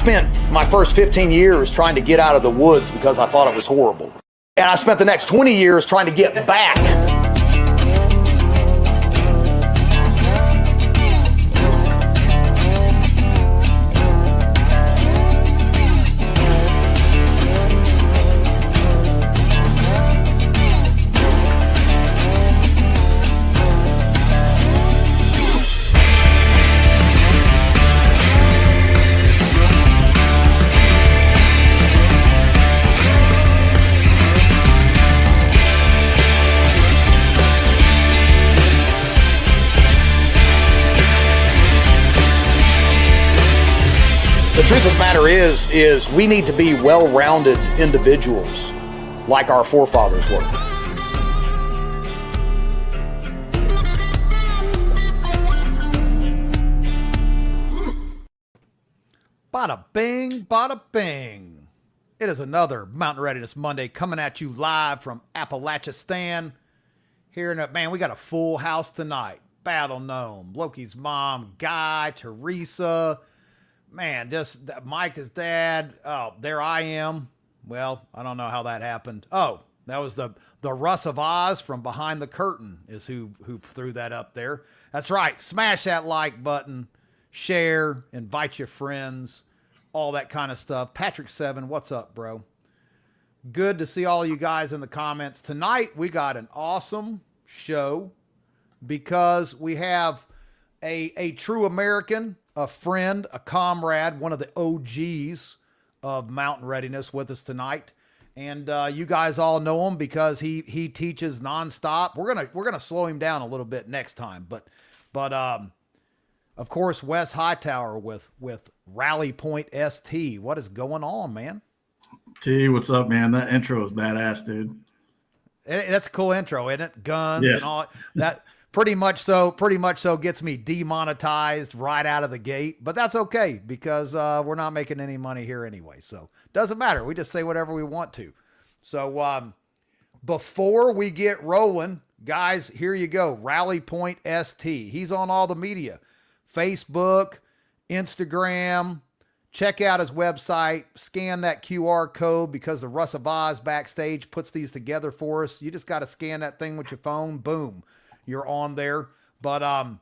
spent my first 15 years trying to get out of the woods because I thought it was horrible. And I spent the next 20 years trying to get back. The truth of the matter is we need to be well-rounded individuals like our forefathers were. Bada bing, bada bing. It is another Mountain Readiness Monday coming at you live from Appalachistan. Here in it, man, we got a full house tonight. Battle Gnome, Loki's mom, Guy, Teresa. Man, just Mike, his dad. Oh, there I am. Well, I don't know how that happened. Oh, that was the Russ of Oz from behind the curtain is who threw that up there. That's right. Smash that like button, share, invite your friends, all that kind of stuff. Patrick 7, what's up, bro? Good to see all you guys in the comments. Tonight, we got an awesome show because we have a true American, a friend, a comrade, one of the OGs of Mountain Readiness with us tonight. And you guys all know him because he teaches nonstop. We're gonna slow him down a little bit next time. But of course, Wes Hightower with Rally Point ST. What is going on, man? T, what's up, man? That intro is badass, dude. That's a cool intro, isn't it? Guns and all that. Pretty much so gets me demonetized right out of the gate, but that's okay because we're not making any money here anyway. So doesn't matter. We just say whatever we want to. So before we get rolling, guys, here you go. Rally Point ST. He's on all the media, Facebook, Instagram. Check out his website, scan that QR code because the Russ of Oz backstage puts these together for us. You just got to scan that thing with your phone. Boom. You're on there. But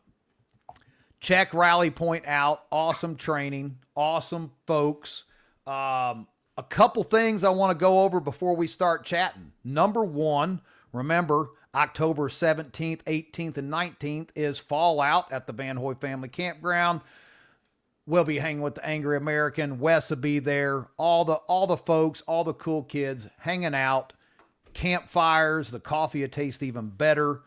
check Rally Point out. Awesome training. Awesome folks. A couple things I want to go over before we start chatting. Number one, remember, October 17th, 18th, and 19th is Fallout at the Vanhoy Family Campground. We'll be hanging with the Angery American. Wes will be there. All the folks, all the cool kids hanging out. Campfires. The coffee will taste even better.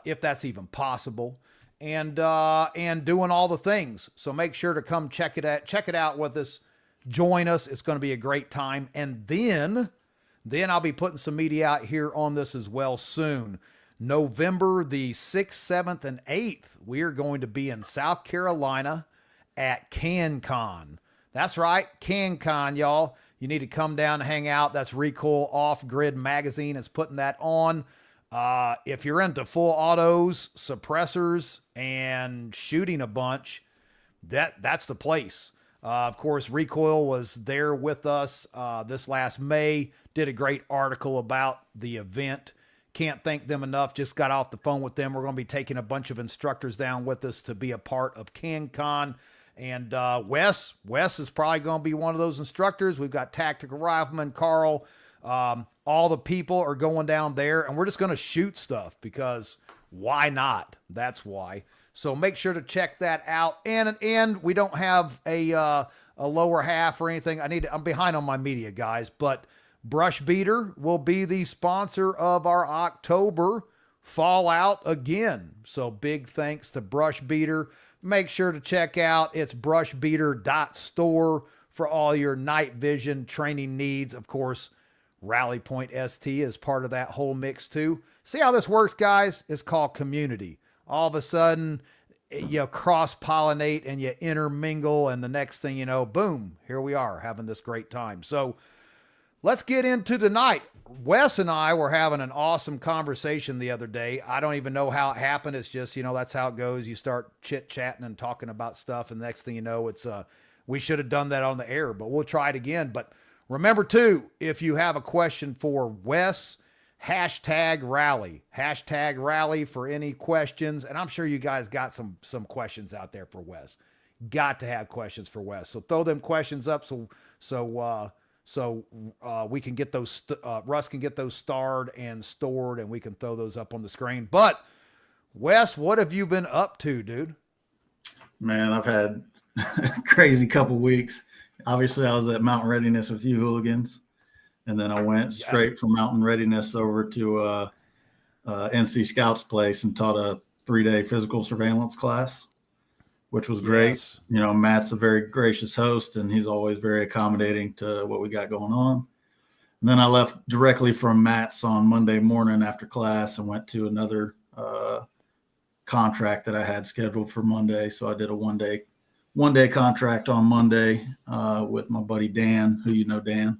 If that's even possible, and doing all the things. So make sure to come check it out with us. Join us. It's going to be a great time. And then I'll be putting some media out here on this as well soon. November the 6th, 7th, and 8th, we are going to be in South Carolina at CanCon. That's right. CanCon, y'all. You need to come down and hang out. That's Recoil Off Grid Magazine is putting that on. If you're into full autos, suppressors, and shooting a bunch, that's the place. Of course, Recoil was there with us this last May, did a great article about the event. Can't thank them enough. Just got off the phone with them. We're going to be taking a bunch of instructors down with us to be a part of CanCon. And Wes is probably going to be one of those instructors. We've got Tactical Rifleman Carl. All the people are going down there, and we're just going to shoot stuff because why not? That's why. So make sure to check that out. And we don't have a lower half or anything. I'm behind on my media, guys, but Brush Beater will be the sponsor of our October Fallout again. So big thanks to Brush Beater. Make sure to check out it's brushbeater.store for all your night vision training needs. Of course, Rally Point ST is part of that whole mix too. See how this works, guys? It's called community. All of a sudden, you cross-pollinate and you intermingle, and the next thing you know, boom, here we are having this great time. So let's get into tonight. Wes and I were having an awesome conversation the other day. I don't even know how it happened. It's just, that's how it goes. You start chit-chatting and talking about stuff, and the next thing you know, it's we should have done that on the air, but we'll try it again. But remember too, if you have a question for Wes, hashtag rally for any questions. And I'm sure you guys got some questions out there for Wes. Got to have questions for Wes. So throw them questions up so we can get those, Russ can get those starred and stored, and we can throw those up on the screen. But Wes, what have you been up to, dude? Man, I've had a crazy couple weeks. Obviously, I was at Mountain Readiness with you hooligans, and then I went straight from Mountain Readiness over to NC Scouts place and taught a 3-day physical surveillance class, which was great. Yes. You know, Matt's a very gracious host, and he's always very accommodating to what we got going on. And then I left directly from Matt's on Monday morning after class and went to another contract that I had scheduled for Monday. So I did a one-day contract on Monday with my buddy Dan, who you know, Dan.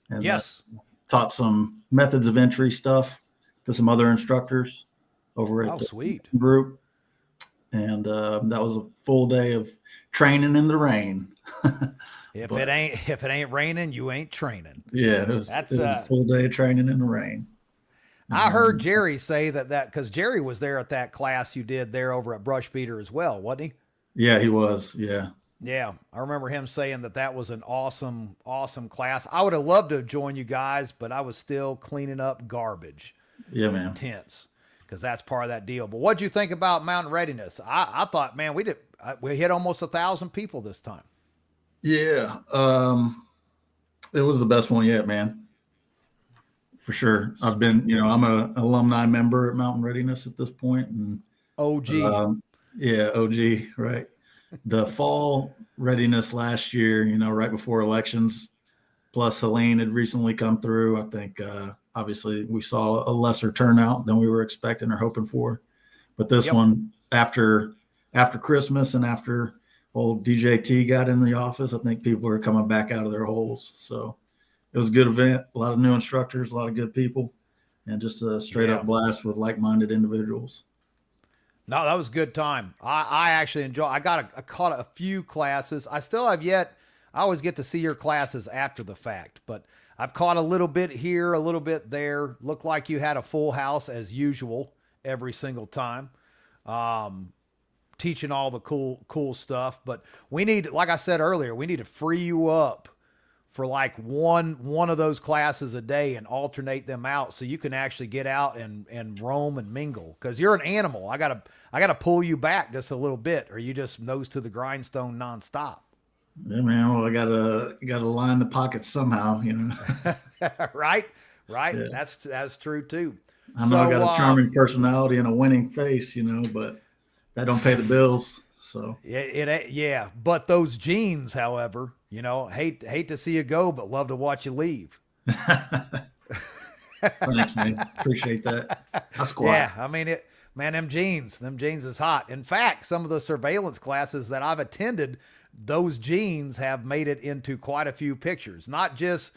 And yes. Taught some methods of entry stuff to some other instructors over at the group. And that was a full day of training in the rain. If it ain't raining, you ain't training. Yeah, it was a full day of training in the rain. I heard Jerry say that because Jerry was there at that class you did there over at Brush Beater as well, wasn't he? Yeah, he was. Yeah. Yeah. I remember him saying that was an awesome, awesome class. I would have loved to have joined you guys, but I was still cleaning up garbage. Yeah, man. Tents, because that's part of that deal. But what'd you think about Mountain Readiness? I thought, man, we hit almost 1,000 people this time. Yeah. It was the best one yet, man. For sure. I've been, I'm an alumni member at Mountain Readiness at this point. And OG. Yeah, OG, right. The fall readiness last year, right before elections, plus Helene had recently come through. I think, obviously, we saw a lesser turnout than we were expecting or hoping for. But this one, after Christmas and after old DJT got in the office, I think people are coming back out of their holes. So it was a good event, a lot of new instructors, a lot of good people, and just a straight up blast with like-minded individuals. No, that was a good time. I actually enjoyed. I caught a few classes. I still have yet. I always get to see your classes after the fact, but I've caught a little bit here, a little bit there. Looked like you had a full house as usual every single time, teaching all the cool stuff. But we need, like I said earlier, we need to free you up for like one of those classes a day and alternate them out so you can actually get out and roam and mingle, because you're an animal. I gotta pull you back just a little bit, or you just nose to the grindstone nonstop. Yeah, man. Well, I gotta line the pockets somehow, Right. Yeah. That's true too. I know I got a charming personality and a winning face, but that don't pay the bills. So yeah. But those genes, however, hate to see you go, but love to watch you leave. Thanks, man. Appreciate that. That's quiet. Yeah, I mean them jeans is hot. In fact, some of the surveillance classes that I've attended, those jeans have made it into quite a few pictures. Not just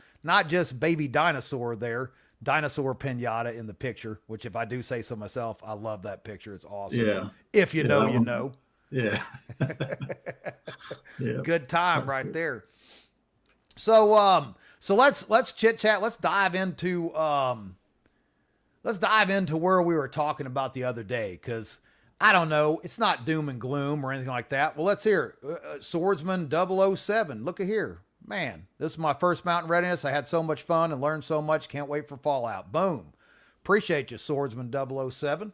baby dinosaur pinata in the picture, which, if I do say so myself, I love that picture. It's awesome. Yeah. If you know, you know. Yeah. Yeah. Good time right there. So let's chit chat. Let's dive into where we were talking about the other day, because I don't know, it's not doom and gloom or anything like that. Well, let's hear Swordsman 007. Look at here, man. This is my first Mountain Readiness. I had so much fun and learned so much. Can't wait for Fallout. Boom. Appreciate you, Swordsman 007.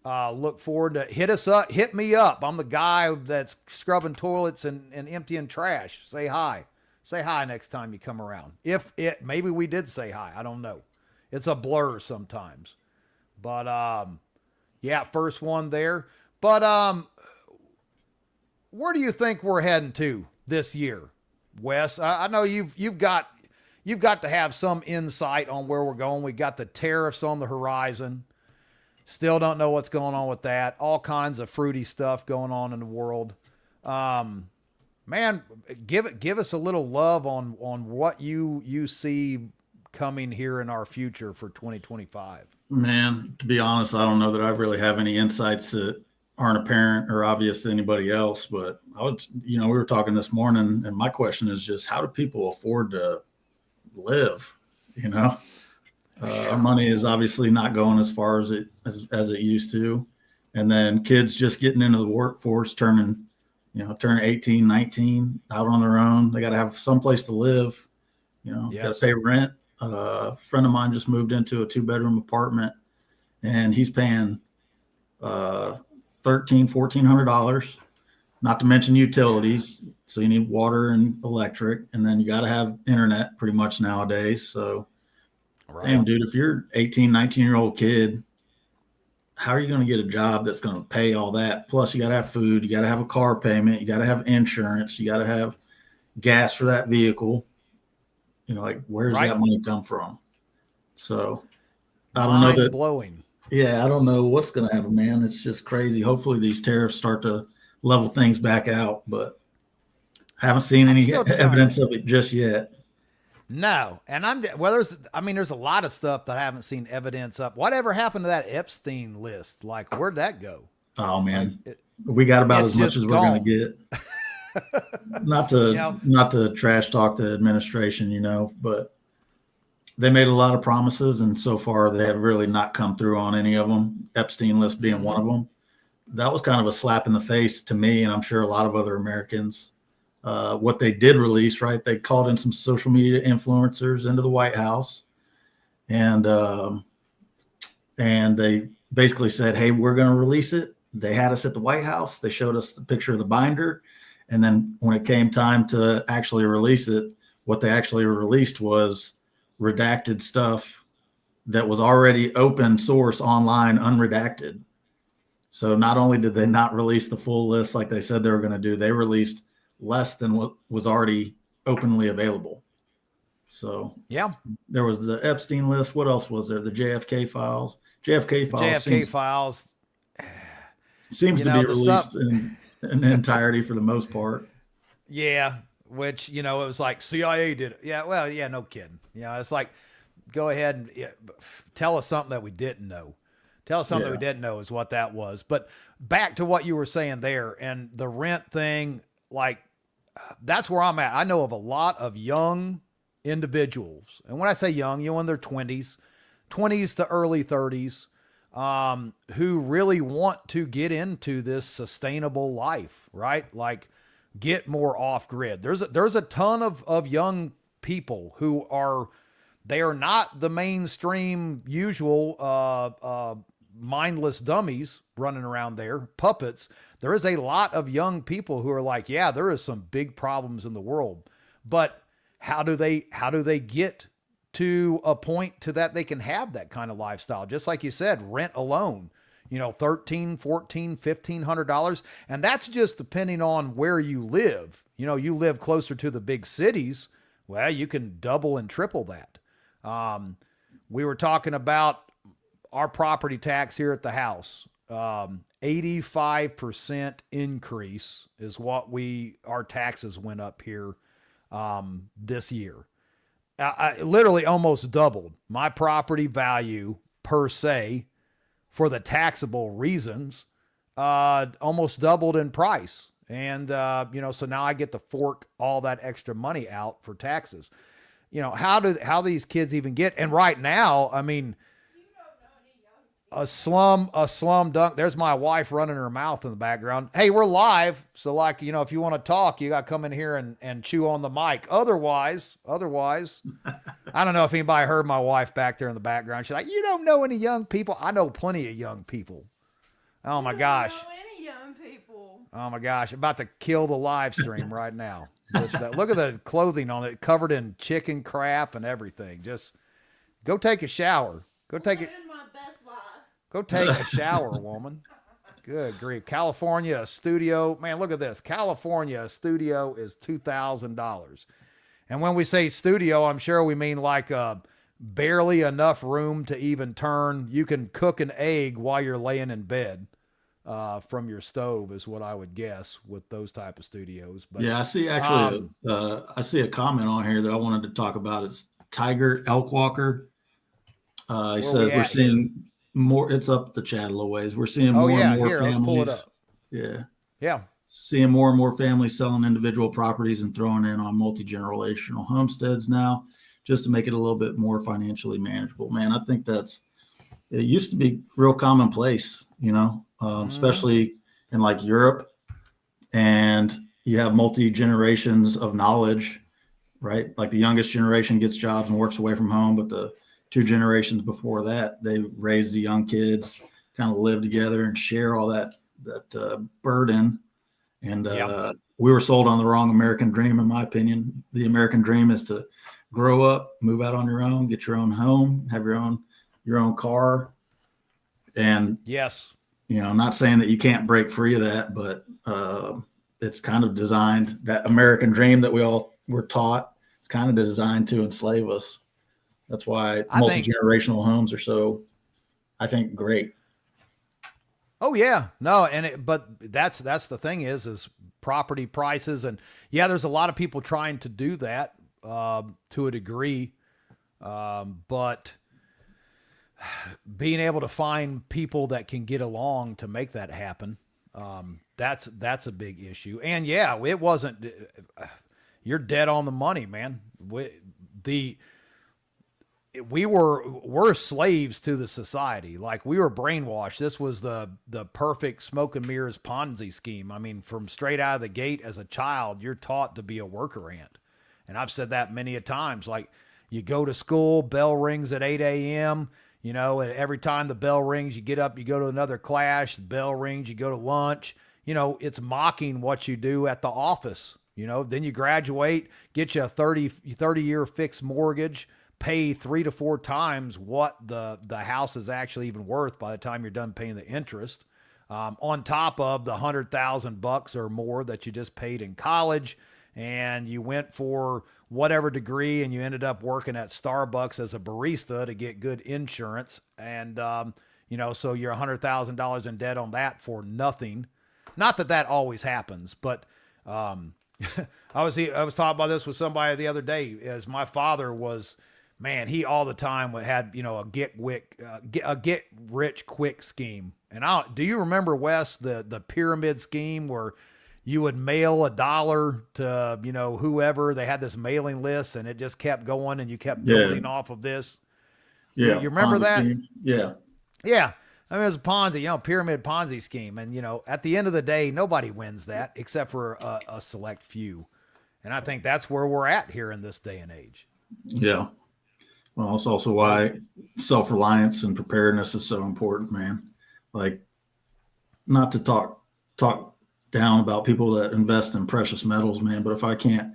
Look forward to hit me up. I'm the guy that's scrubbing toilets and emptying trash. Say hi next time you come around. Maybe we did say hi. I don't know. It's a blur sometimes, but, yeah, first one there, but, where do you think we're heading to this year, Wes? I know you've got to have some insight on where we're going. We got the tariffs on the horizon. Still don't know what's going on with that. All kinds of fruity stuff going on in the world. Man, give us a little love on what you see coming here in our future for 2025. Man, to be honest, I don't know that I really have any insights that aren't apparent or obvious to anybody else. But I would, we were talking this morning, and my question is just, how do people afford to live? Our money is obviously not going as far as it used to. And then kids just getting into the workforce, turning 18, 19, out on their own. They got to have some place to live, Yes. got to pay rent. A friend of mine just moved into a 2-bedroom apartment, and he's paying $1,400, not to mention utilities. So you need water and electric, and then you got to have internet pretty much nowadays. So, damn, dude, if you're 18, 19-year-old kid, how are you going to get a job that's going to pay all that? Plus, you got to have food. You got to have a car payment. You got to have insurance. You got to have gas for that vehicle. Where does that money come from? So I don't know that. Blowing. Yeah, I don't know what's going to happen, man. It's just crazy. Hopefully these tariffs start to level things back out, but haven't seen any evidence of it just yet. No. And there's a lot of stuff that I haven't seen evidence of. Whatever happened to that Epstein list? Like, where'd that go? Oh man, we got about as much as we're going to get. Not to trash talk the administration, but they made a lot of promises, and so far they have really not come through on any of them. Epstein list being one of them. That was kind of a slap in the face to me, and I'm sure a lot of other Americans. What they did release, right? They called in some social media influencers into the White House, and they basically said, "Hey, we're going to release it." They had us at the White House. They showed us the picture of the binder. And then when it came time to actually release it, what they actually released was redacted stuff that was already open source online, unredacted. So not only did they not release the full list like they said they were going to do, they released less than what was already openly available. So yeah, there was the Epstein list. What else was there? The JFK files. JFK files seems to be released in entirety for the most part. Yeah, which, it was like CIA did it. Yeah, well, yeah, no kidding. It's like, go ahead and tell us something that we didn't know. Tell us something we didn't know is what that was. But back to what you were saying there and the rent thing, like, that's where I'm at. I know of a lot of young individuals. And when I say young, in their 20s to early 30s, who really want to get into this sustainable life, right? Like, get more off grid. There's a ton of young people who they are not the mainstream usual, mindless dummies running around there, puppets. There is a lot of young people who are like, yeah, there is some big problems in the world, but how do they get to a point to that they can have that kind of lifestyle? Just like you said, rent alone, $1,300, $1,400, $1,500. And that's just depending on where you live. You live closer to the big cities. Well, you can double and triple that. We were talking about our property tax here at the house. 85% increase is what our taxes went up here this year. I literally almost doubled my property value per se for the taxable reasons, almost doubled in price. And, so now I get to fork all that extra money out for taxes. How these kids even get, and right now, I mean, a slum dunk. There's my wife running her mouth in the background. Hey, we're live. So like, if you want to talk, you got to come in here and chew on the mic. Otherwise, I don't know if anybody heard my wife back there in the background. She's like, you don't know any young people. I know plenty of young people. Oh my gosh. Don't know any young people. Oh my gosh. About to kill the live stream right now. Look at the clothing on it, covered in chicken crap and everything. Just go take a shower. Go take it. Go take a shower, woman. Good grief. California studio. Man, look at this. California studio is $2,000. And when we say studio, I'm sure we mean like barely enough room to even turn. You can cook an egg while you're laying in bed from your stove is what I would guess with those type of studios. But yeah, I see actually I see a comment on here that I wanted to talk about. It's Tiger Elkwalker. He says we're seeing more. It's up the Chattel a ways. We're seeing Oh more yeah, and more here, families. let's pull it up. Yeah. Yeah. Seeing more and more families selling individual properties and throwing in on multi-generational homesteads now, just to make it a little bit more financially manageable. Man, I think it used to be real commonplace, especially in like Europe, and you have multi-generations of knowledge, right? Like the youngest generation gets jobs and works away from home, but the 2 generations before that, they raise the young kids, kind of live together and share all that burden. And we were sold on the wrong American dream, in my opinion. The American dream is to grow up, move out on your own, get your own home, have your own car. And yes, not saying that you can't break free of that, but it's kind of designed, that American dream that we all were taught, it's kind of designed to enslave us. That's why multi-generational homes are so, I think, great. Oh yeah, no, but that's the thing is property prices, and yeah, there's a lot of people trying to do that to a degree, but being able to find people that can get along to make that happen, that's a big issue. And yeah, it wasn't. You're dead on the money, man. We're slaves to the society. Like, we were brainwashed. This was the perfect smoke and mirrors Ponzi scheme. I mean, from straight out of the gate as a child, you're taught to be a worker ant. And I've said that many a times. Like, you go to school, bell rings at 8 a.m., and every time the bell rings, you get up, you go to another class, the bell rings, you go to lunch. It's mocking what you do at the office. Then you graduate, get you a 30-year fixed mortgage, pay 3 to 4 times what the house is actually even worth by the time you're done paying the interest, on top of the $100,000 or more that you just paid in college. And you went for whatever degree, and you ended up working at Starbucks as a barista to get good insurance. And, so you're $100,000 in debt on that for nothing. Not that always happens, but, I was talking about this with somebody the other day, as my father was, man, he all the time had, a get rich quick scheme. And do you remember, Wes, the pyramid scheme where you would mail $1 to, whoever? They had this mailing list, and it just kept going, and you kept building off of this. Yeah. You remember that? Schemes. Yeah. Yeah. I mean, it was a Ponzi, pyramid Ponzi scheme. And, at the end of the day, nobody wins that except for a select few. And I think that's where we're at here in this day and age. Yeah. Well, it's also why self-reliance and preparedness is so important, man. Like, not to talk down about people that invest in precious metals, man, but if I can't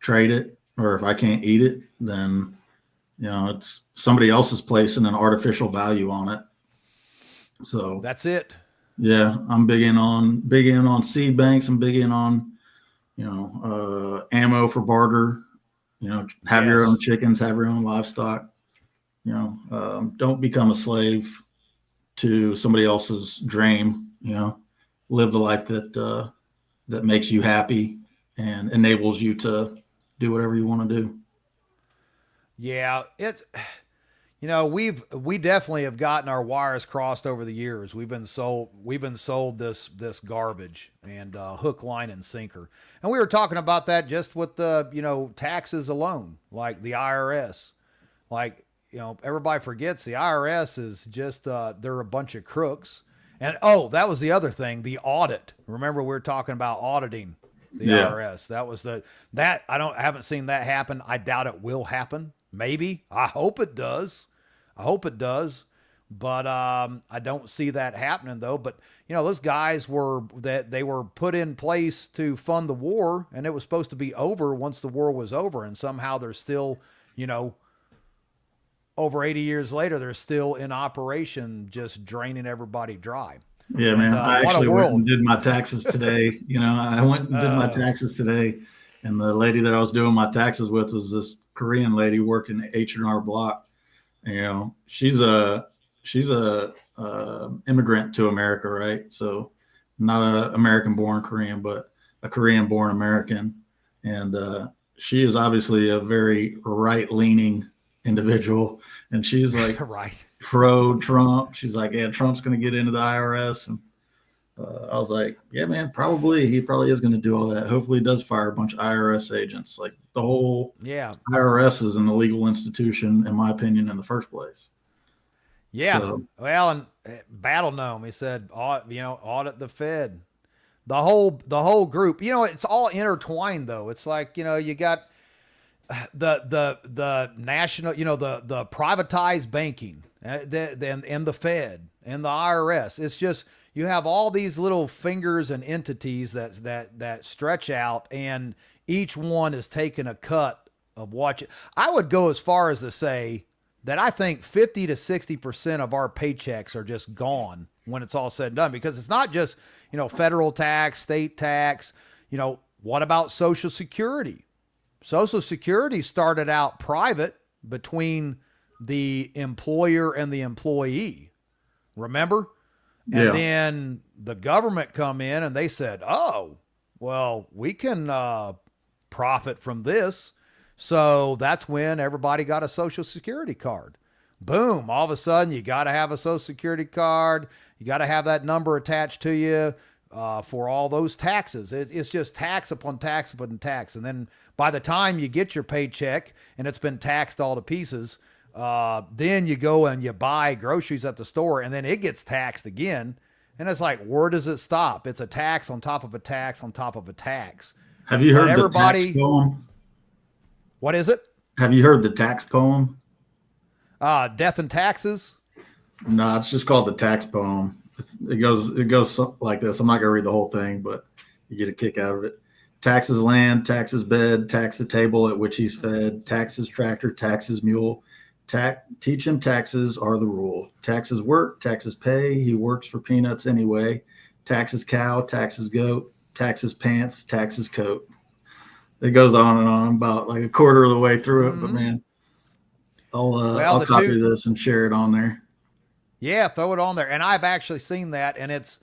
trade it, or if I can't eat it, then, it's somebody else's placing an artificial value on it. So that's it. Yeah. I'm big in on seed banks. I'm big in on, ammo for barter. Have your own chickens, have your own livestock. Don't become a slave to somebody else's dream. Live the life that makes you happy and enables you to do whatever you want to do. Yeah, it's, we definitely have gotten our wires crossed over the years. We've been sold this garbage, and hook, line, and sinker. And we were talking about that just with the, taxes alone, like the IRS. Like, everybody forgets the IRS is just, they're a bunch of crooks. And, that was the other thing, the audit. Remember, we were talking about auditing the IRS. That was I haven't seen that happen. I doubt it will happen. Maybe. I hope it does. But I don't see that happening, though. But, those guys they were put in place to fund the war, and it was supposed to be over once the war was over. And somehow they're still, over 80 years later, they're still in operation, just draining everybody dry. Yeah, man. I actually went and did my taxes today. I went and did my taxes today, and the lady that I was doing my taxes with was this Korean lady working H&R Block. She's a immigrant to America, right? So not an American-born Korean, but a Korean-born American. And she is obviously a very right-leaning individual. And she's like, right. pro Trump. She's like, yeah, Trump's going to get into the IRS. And I was like, yeah, man, probably. He probably is going to do all that. Hopefully he does fire a bunch of IRS agents. Like the whole IRS is an illegal institution, in my opinion, in the first place. Yeah. So, well, and Battle Gnome, he said, audit the Fed. The whole group, it's all intertwined though. It's like, you got the national, the privatized banking and the Fed and the IRS. It's just, you have all these little fingers and entities that stretch out, and each one is taking a cut of what I would go as far as to say that I think 50 to 60% of our paychecks are just gone when it's all said and done, because it's not just, federal tax, state tax, what about Social Security? Social Security started out private between the employer and the employee. Remember? And then the government come in and they said, oh, well, we can profit from this. So that's when everybody got a Social Security card. Boom. All of a sudden, you got to have a Social Security card. You got to have that number attached to you for all those taxes. It's just tax upon tax upon tax. And then by the time you get your paycheck and it's been taxed all to pieces, then you go and you buy groceries at the store, and then it gets taxed again. And it's like, where does it stop? It's a tax on top of a tax on top of a tax. Have you heard the tax poem? What is it? Have you heard the tax poem? Death and Taxes? No, it's just called the tax poem. It goes like this. I'm not going to read the whole thing, but you get a kick out of it. Taxes land, taxes bed, tax the table at which he's fed, taxes tractor, taxes mule. Teach him taxes are the rule. Taxes work, taxes pay. He works for peanuts anyway. Taxes cow, taxes goat, taxes pants, taxes coat. It goes on and on. About like a quarter of the way through it, but man, I'll copy this and share it on there. Yeah, throw it on there. And I've actually seen that, and it's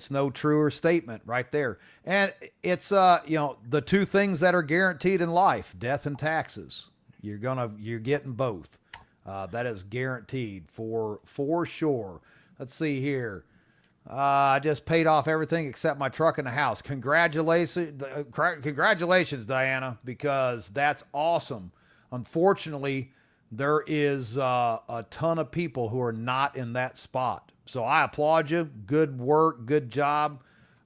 no truer statement right there. And it's the two things that are guaranteed in life: death and taxes. You're getting both. That is guaranteed for sure. Let's see here. I just paid off everything except my truck and the house. Congratulations, Diana, because that's awesome. Unfortunately, there is a ton of people who are not in that spot. So I applaud you. Good work, good job.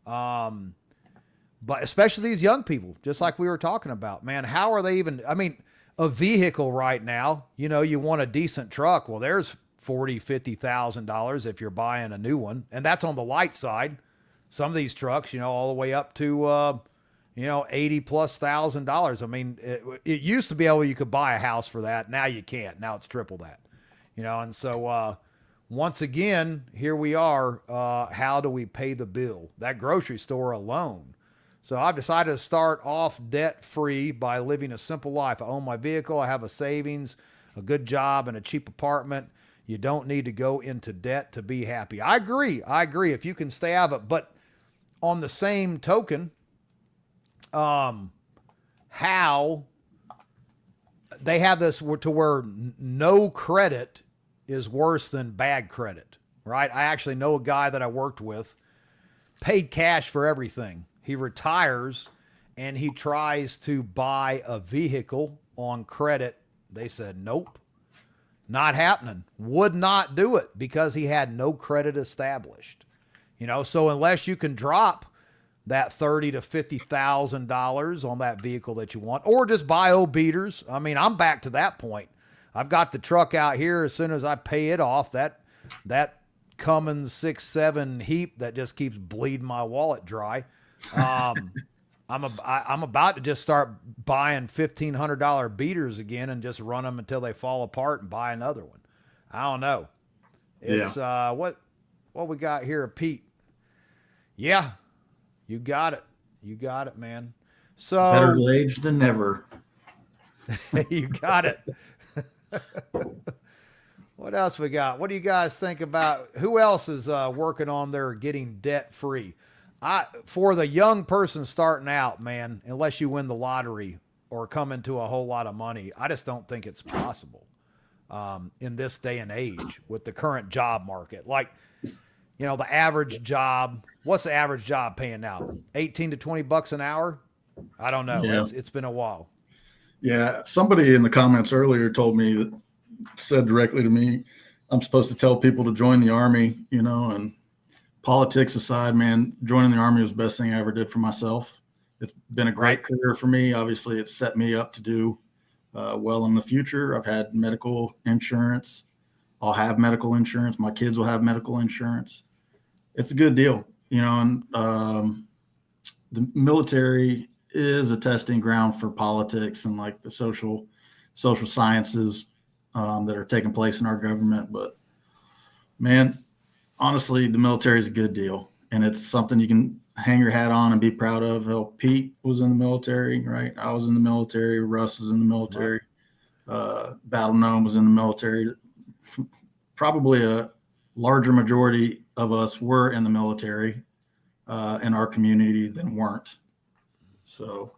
But especially these young people, just like we were talking about, man, how are they even, a vehicle right now, you want a decent truck. Well, there's $40,000, $50,000 if you're buying a new one. And that's on the light side. Some of these trucks, all the way up to, $80,000+. It used to be you could buy a house for that. Now you can't. Now it's triple that, and so, once again, here we are. How do we pay the bill? That grocery store alone. So I've decided to start off debt-free by living a simple life. I own my vehicle. I have a savings, a good job, and a cheap apartment. You don't need to go into debt to be happy. I agree. If you can stay out of it. But on the same token, how they have this to where no credit is worse than bad credit, right? I actually know a guy that I worked with, paid cash for everything. He retires and he tries to buy a vehicle on credit. They said, nope, not happening. Would not do it because he had no credit established. So unless you can drop that $30,000 to $50,000 on that vehicle that you want, or just buy old beaters. I'm back to that point. I've got the truck out here. As soon as I pay it off, that Cummins 6.7 heap that just keeps bleeding my wallet dry. I'm about to just start buying $1,500 beaters again and just run them until they fall apart and buy another one. I don't know. It's what we got here, Pete. Yeah, you got it. You got it, man. So better age than never. You got it. What else we got? What do you guys think about who else is working on their getting debt free? For the young person starting out, man, unless you win the lottery or come into a whole lot of money, I just don't think it's possible. in this day and age with the current job market. Like, the average job, what's the average job paying now? 18 to 20 bucks an hour? I don't know. Yeah. It's been a while. Yeah. Somebody in the comments earlier said directly to me, I'm supposed to tell people to join the Army, and politics aside, man, joining the Army was the best thing I ever did for myself. It's been a great career for me. Obviously, it's set me up to do well in the future. I've had medical insurance. I'll have medical insurance. My kids will have medical insurance. It's a good deal, and the military is a testing ground for politics and like the social sciences that are taking place in our government. But man, honestly, the military is a good deal, and it's something you can hang your hat on and be proud of. Hell, Pete was in the military, right? I was in the military. Russ was in the military. Battle Gnome was in the military. Probably a larger majority of us were in the military in our community than weren't. So,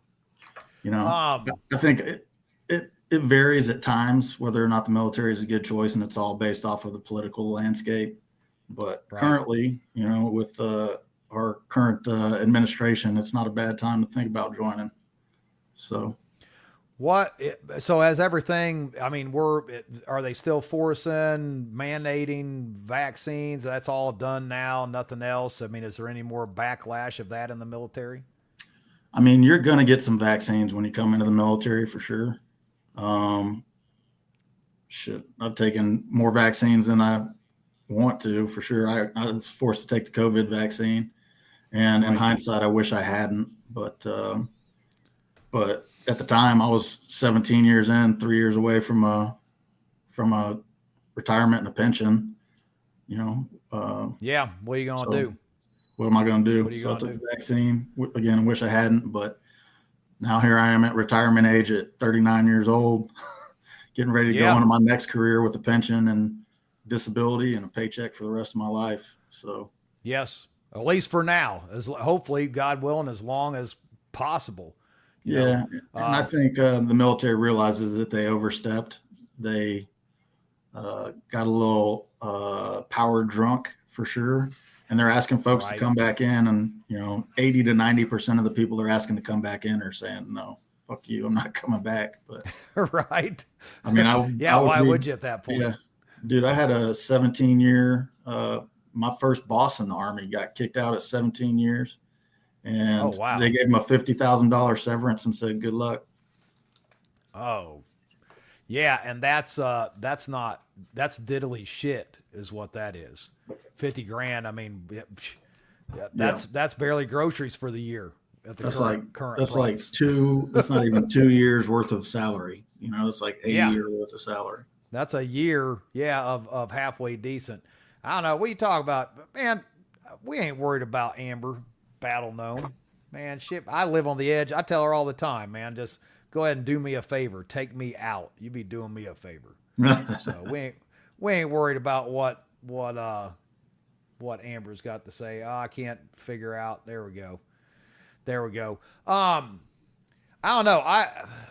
I think it varies at times whether or not the military is a good choice, and it's all based off of the political landscape. But currently, with our current administration, it's not a bad time to think about joining. So as everything, I mean, are they still forcing, mandating vaccines? That's all done now, nothing else. I mean, is there any more backlash of that in the military? I mean, you're going to get some vaccines when you come into the military for sure. I've taken more vaccines than I want to, for sure. I was forced to take the COVID vaccine, and in hindsight, I wish I hadn't. But at the time, I was 17 years in, 3 years away from a retirement and a pension. Yeah. What are you gonna do? What am I going to do? What are you So I gonna took do? the vaccine again. I wish I hadn't, but now here I am at retirement age at 39 years old, getting ready to go into my next career with a pension and disability and a paycheck for the rest of my life. So yes, at least for now, hopefully, God willing, as long as possible. And I think the military realizes that they overstepped. They got a little power drunk for sure. And they're asking folks to come back in, and 80 to 90% of the people they're asking to come back in are saying, "No, fuck you, I'm not coming back." But right. I mean, why would you at that point? Yeah, dude, I had a 17-year. My first boss in the Army got kicked out at 17 years, and they gave him a $50,000 severance and said, "Good luck." Oh, yeah, and that's diddly shit, is what that is. 50 grand. I mean, that's barely groceries for the year. At the current that's price. That's not even 2 years worth of salary. It's like a year worth of salary. That's a year, of halfway decent. I don't know. What you talk about, man? We ain't worried about Amber, Battle Gnome, man. Shit, I live on the edge. I tell her all the time, man. Just go ahead and do me a favor. Take me out. You be doing me a favor. So we ain't worried about what Amber's got to say. Oh, I can't figure out. There we go. I don't know.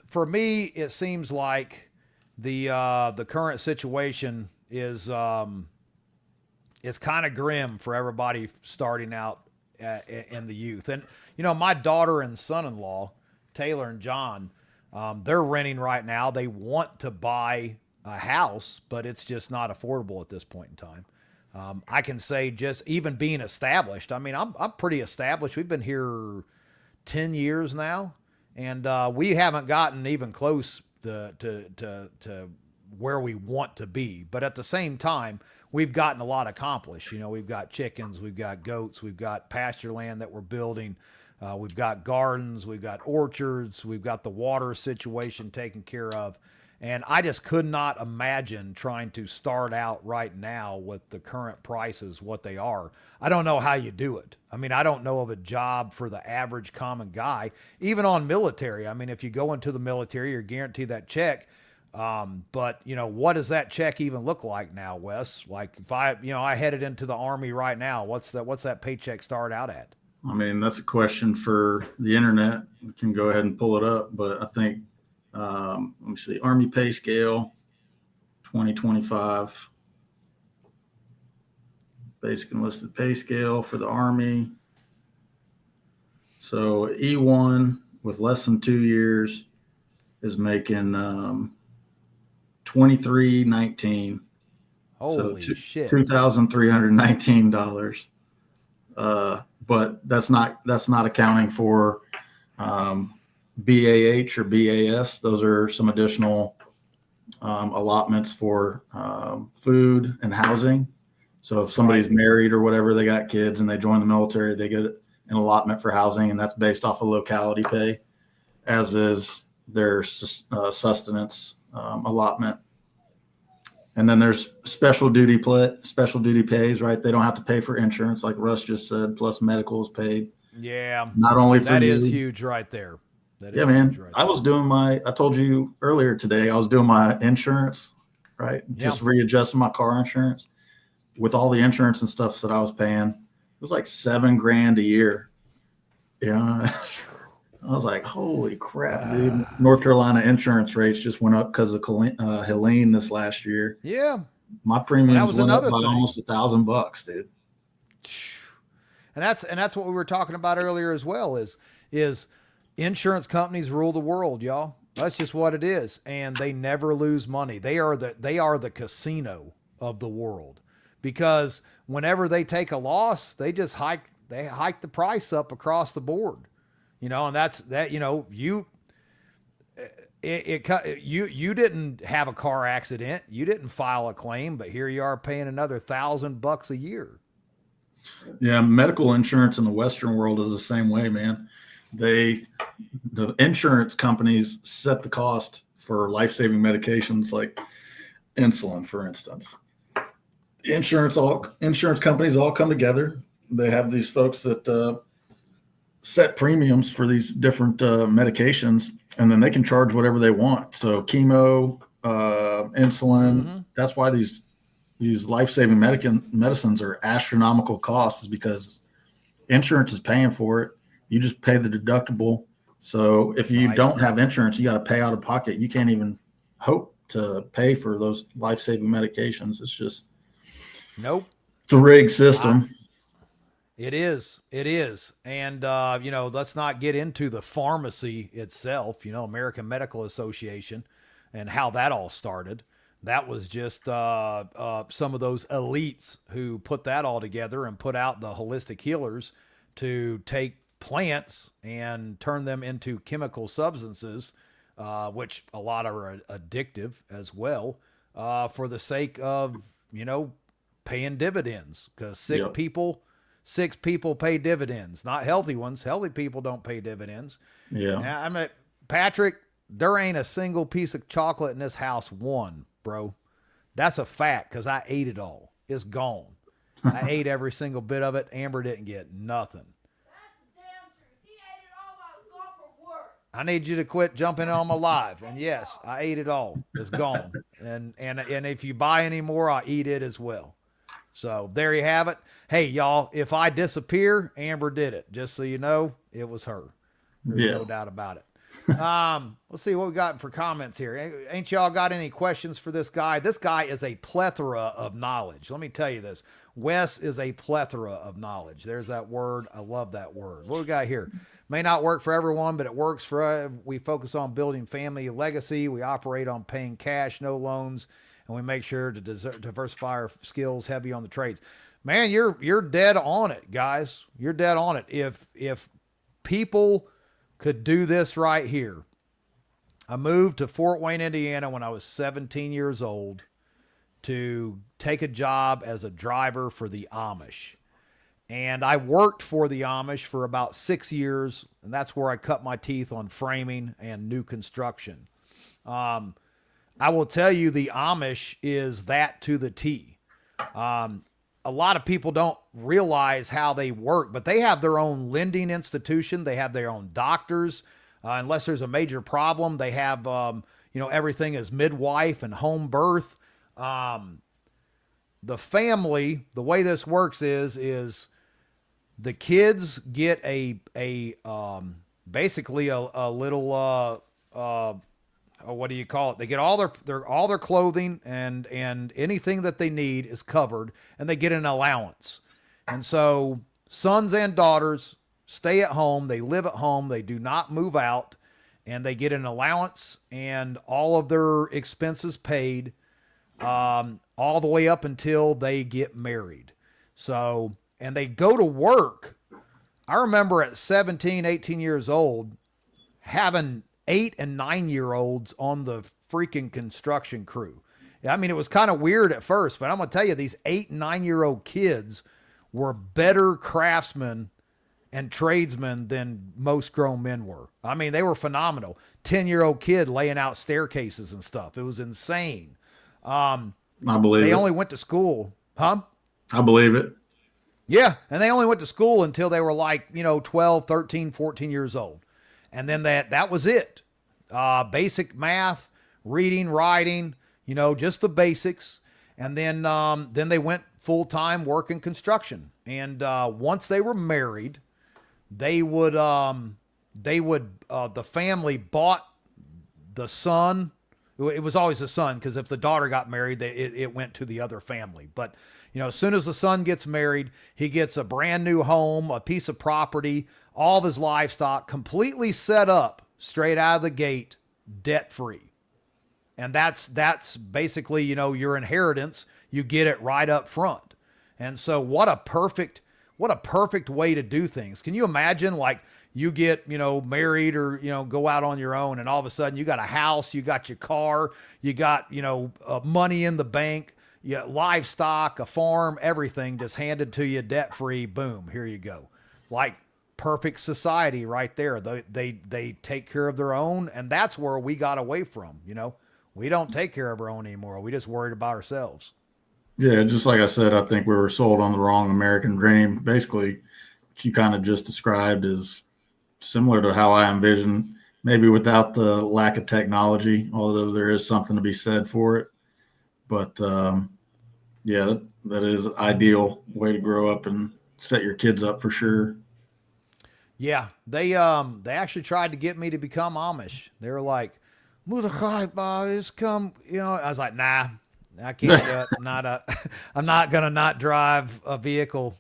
For me, it seems like the current situation is it's kind of grim for everybody starting out in the youth. And my daughter and son-in-law, Taylor and John, they're renting right now. They want to buy a house, but it's just not affordable at this point in time. I can say, just even being established. I mean, I'm pretty established. We've been here 10 years now, and we haven't gotten even close to where we want to be. But at the same time, we've gotten a lot accomplished. We've got chickens, we've got goats, we've got pasture land that we're building. We've got gardens, we've got orchards, we've got the water situation taken care of. And I just could not imagine trying to start out right now with the current prices, what they are. I don't know how you do it. I mean, I don't know of a job for the average common guy, even on military. I mean, if you go into the military, you're guaranteed that check. But what does that check even look like now, Wes? Like if I headed into the Army right now, what's that paycheck start out at? I mean, that's a question for the internet. You can go ahead and pull it up, but I think, let me see, Army pay scale 2025. Basic enlisted pay scale for the Army. So E1 with less than 2 years is making $23.19. Holy So shit. $2,319. But that's not accounting for BAH or BAS. Those are some additional allotments for food and housing. So if somebody's married or whatever, they got kids and they join the military, they get an allotment for housing, and that's based off of locality pay, as is their sustenance allotment. And then there's special duty pays, right? They don't have to pay for insurance, like Russ just said, plus medical is paid. Yeah. Not only for that you. is huge right there. That yeah, is man. Huge right I was doing I told you earlier today, I was doing my insurance, right? Just readjusting my car insurance with all the insurance and stuff that I was paying. It was like $7,000 a year. Yeah. I was like, holy crap, dude. North Carolina insurance rates just went up because of Helene this last year. Yeah. My premiums was went up another by thing. almost $1,000, dude. And that's what we were talking about earlier as well, is insurance companies rule the world, y'all. That's just what it is. And they never lose money. They are the casino of the world, because whenever they take a loss, they just hike the price up across the board. And that's that, you didn't have a car accident. You didn't file a claim, but here you are paying another $1,000 a year. Yeah. Medical insurance in the Western world is the same way, man. The insurance companies set the cost for life-saving medications like insulin, for instance. Insurance companies all come together. They have these folks that set premiums for these different medications, and then they can charge whatever they want. So chemo, insulin, that's why these life-saving medicines are astronomical costs, is because insurance is paying for it. You just pay the deductible. So if you don't have insurance, you got to pay out of pocket. You can't even hope to pay for those life-saving medications. It's just, nope. It's a rigged system. It is. And, let's not get into the pharmacy itself, American Medical Association and how that all started. That was just some of those elites who put that all together and put out the holistic healers to take plants and turn them into chemical substances, which a lot are addictive as well, for the sake of, paying dividends, because sick people pay dividends, not healthy ones. Healthy people don't pay dividends. Yeah. Patrick, there ain't a single piece of chocolate in this house won, bro. That's a fact, because I ate it all. It's gone. I ate every single bit of it. Amber didn't get nothing. That's the damn truth. He ate it all while I was gone for work. I need you to quit jumping on my live. And yes, I ate it all. It's gone. And if you buy any more, I'll eat it as well. So there you have it. Hey, y'all, if I disappear, Amber did it. Just so you know, it was her. There's no doubt about it. Let's see what we got for comments here. Ain't y'all got any questions for this guy? This guy is a plethora of knowledge. Let me tell you this. Wes is a plethora of knowledge. There's that word. I love that word. What we got here? May not work for everyone, but it works for, we focus on building family legacy. We operate on paying cash, no loans, and we make sure to diversify our skills, heavy on the trades. Man, you're dead on it, guys. You're dead on it. If people could do this right here. I moved to Fort Wayne, Indiana when I was 17 years old to take a job as a driver for the Amish. And I worked for the Amish for about 6 years, and that's where I cut my teeth on framing and new construction. I will tell you, the Amish is that to the T. A lot of people don't realize how they work, but they have their own lending institution. They have their own doctors. Unless there's a major problem, they have, everything is midwife and home birth. The family, the way this works is the kids get basically a little, what do you call it? They get all their clothing and anything that they need is covered, and they get an allowance. And so sons and daughters stay at home. They live at home. They do not move out, and they get an allowance and all of their expenses paid, all the way up until they get married. So, and they go to work. I remember at 17, 18 years old, having 8 and 9-year-olds on the freaking construction crew. I mean, it was kind of weird at first, but I'm going to tell you, these 8 and 9-year-old kids were better craftsmen and tradesmen than most grown men were. I mean, they were phenomenal. 10-year-old kid laying out staircases and stuff. It was insane. I believe they it. only went to school. Huh? I believe it. Yeah. And they only went to school until they were like, 12, 13, 14 years old. And then that was it. Basic math, reading, writing, just the basics. And then they went full-time working construction. And once they were married, the family bought the son. It was always the son, because if the daughter got married, it went to the other family. But, as soon as the son gets married, he gets a brand new home, a piece of property, all of his livestock completely set up straight out of the gate, debt-free. And that's basically, your inheritance. You get it right up front. And so what a perfect way to do things. Can you imagine, like, you get, married or, go out on your own, and all of a sudden you got a house, you got your car, you got, money in the bank, you got livestock, a farm, everything just handed to you debt-free. Boom, here you go. Like, perfect society right there. They take care of their own, and that's where we got away from. We don't take care of our own anymore. We just worried about ourselves. Yeah, just like I said, I think we were sold on the wrong American dream. Basically, what you kind of just described is similar to how I envision, maybe without the lack of technology, although there is something to be said for it. But yeah, that is an ideal way to grow up and set your kids up for sure. Yeah, they actually tried to get me to become Amish. They were like, "Mudachai boys, come." I was like, "Nah, I can't do it. I'm not gonna not drive a vehicle,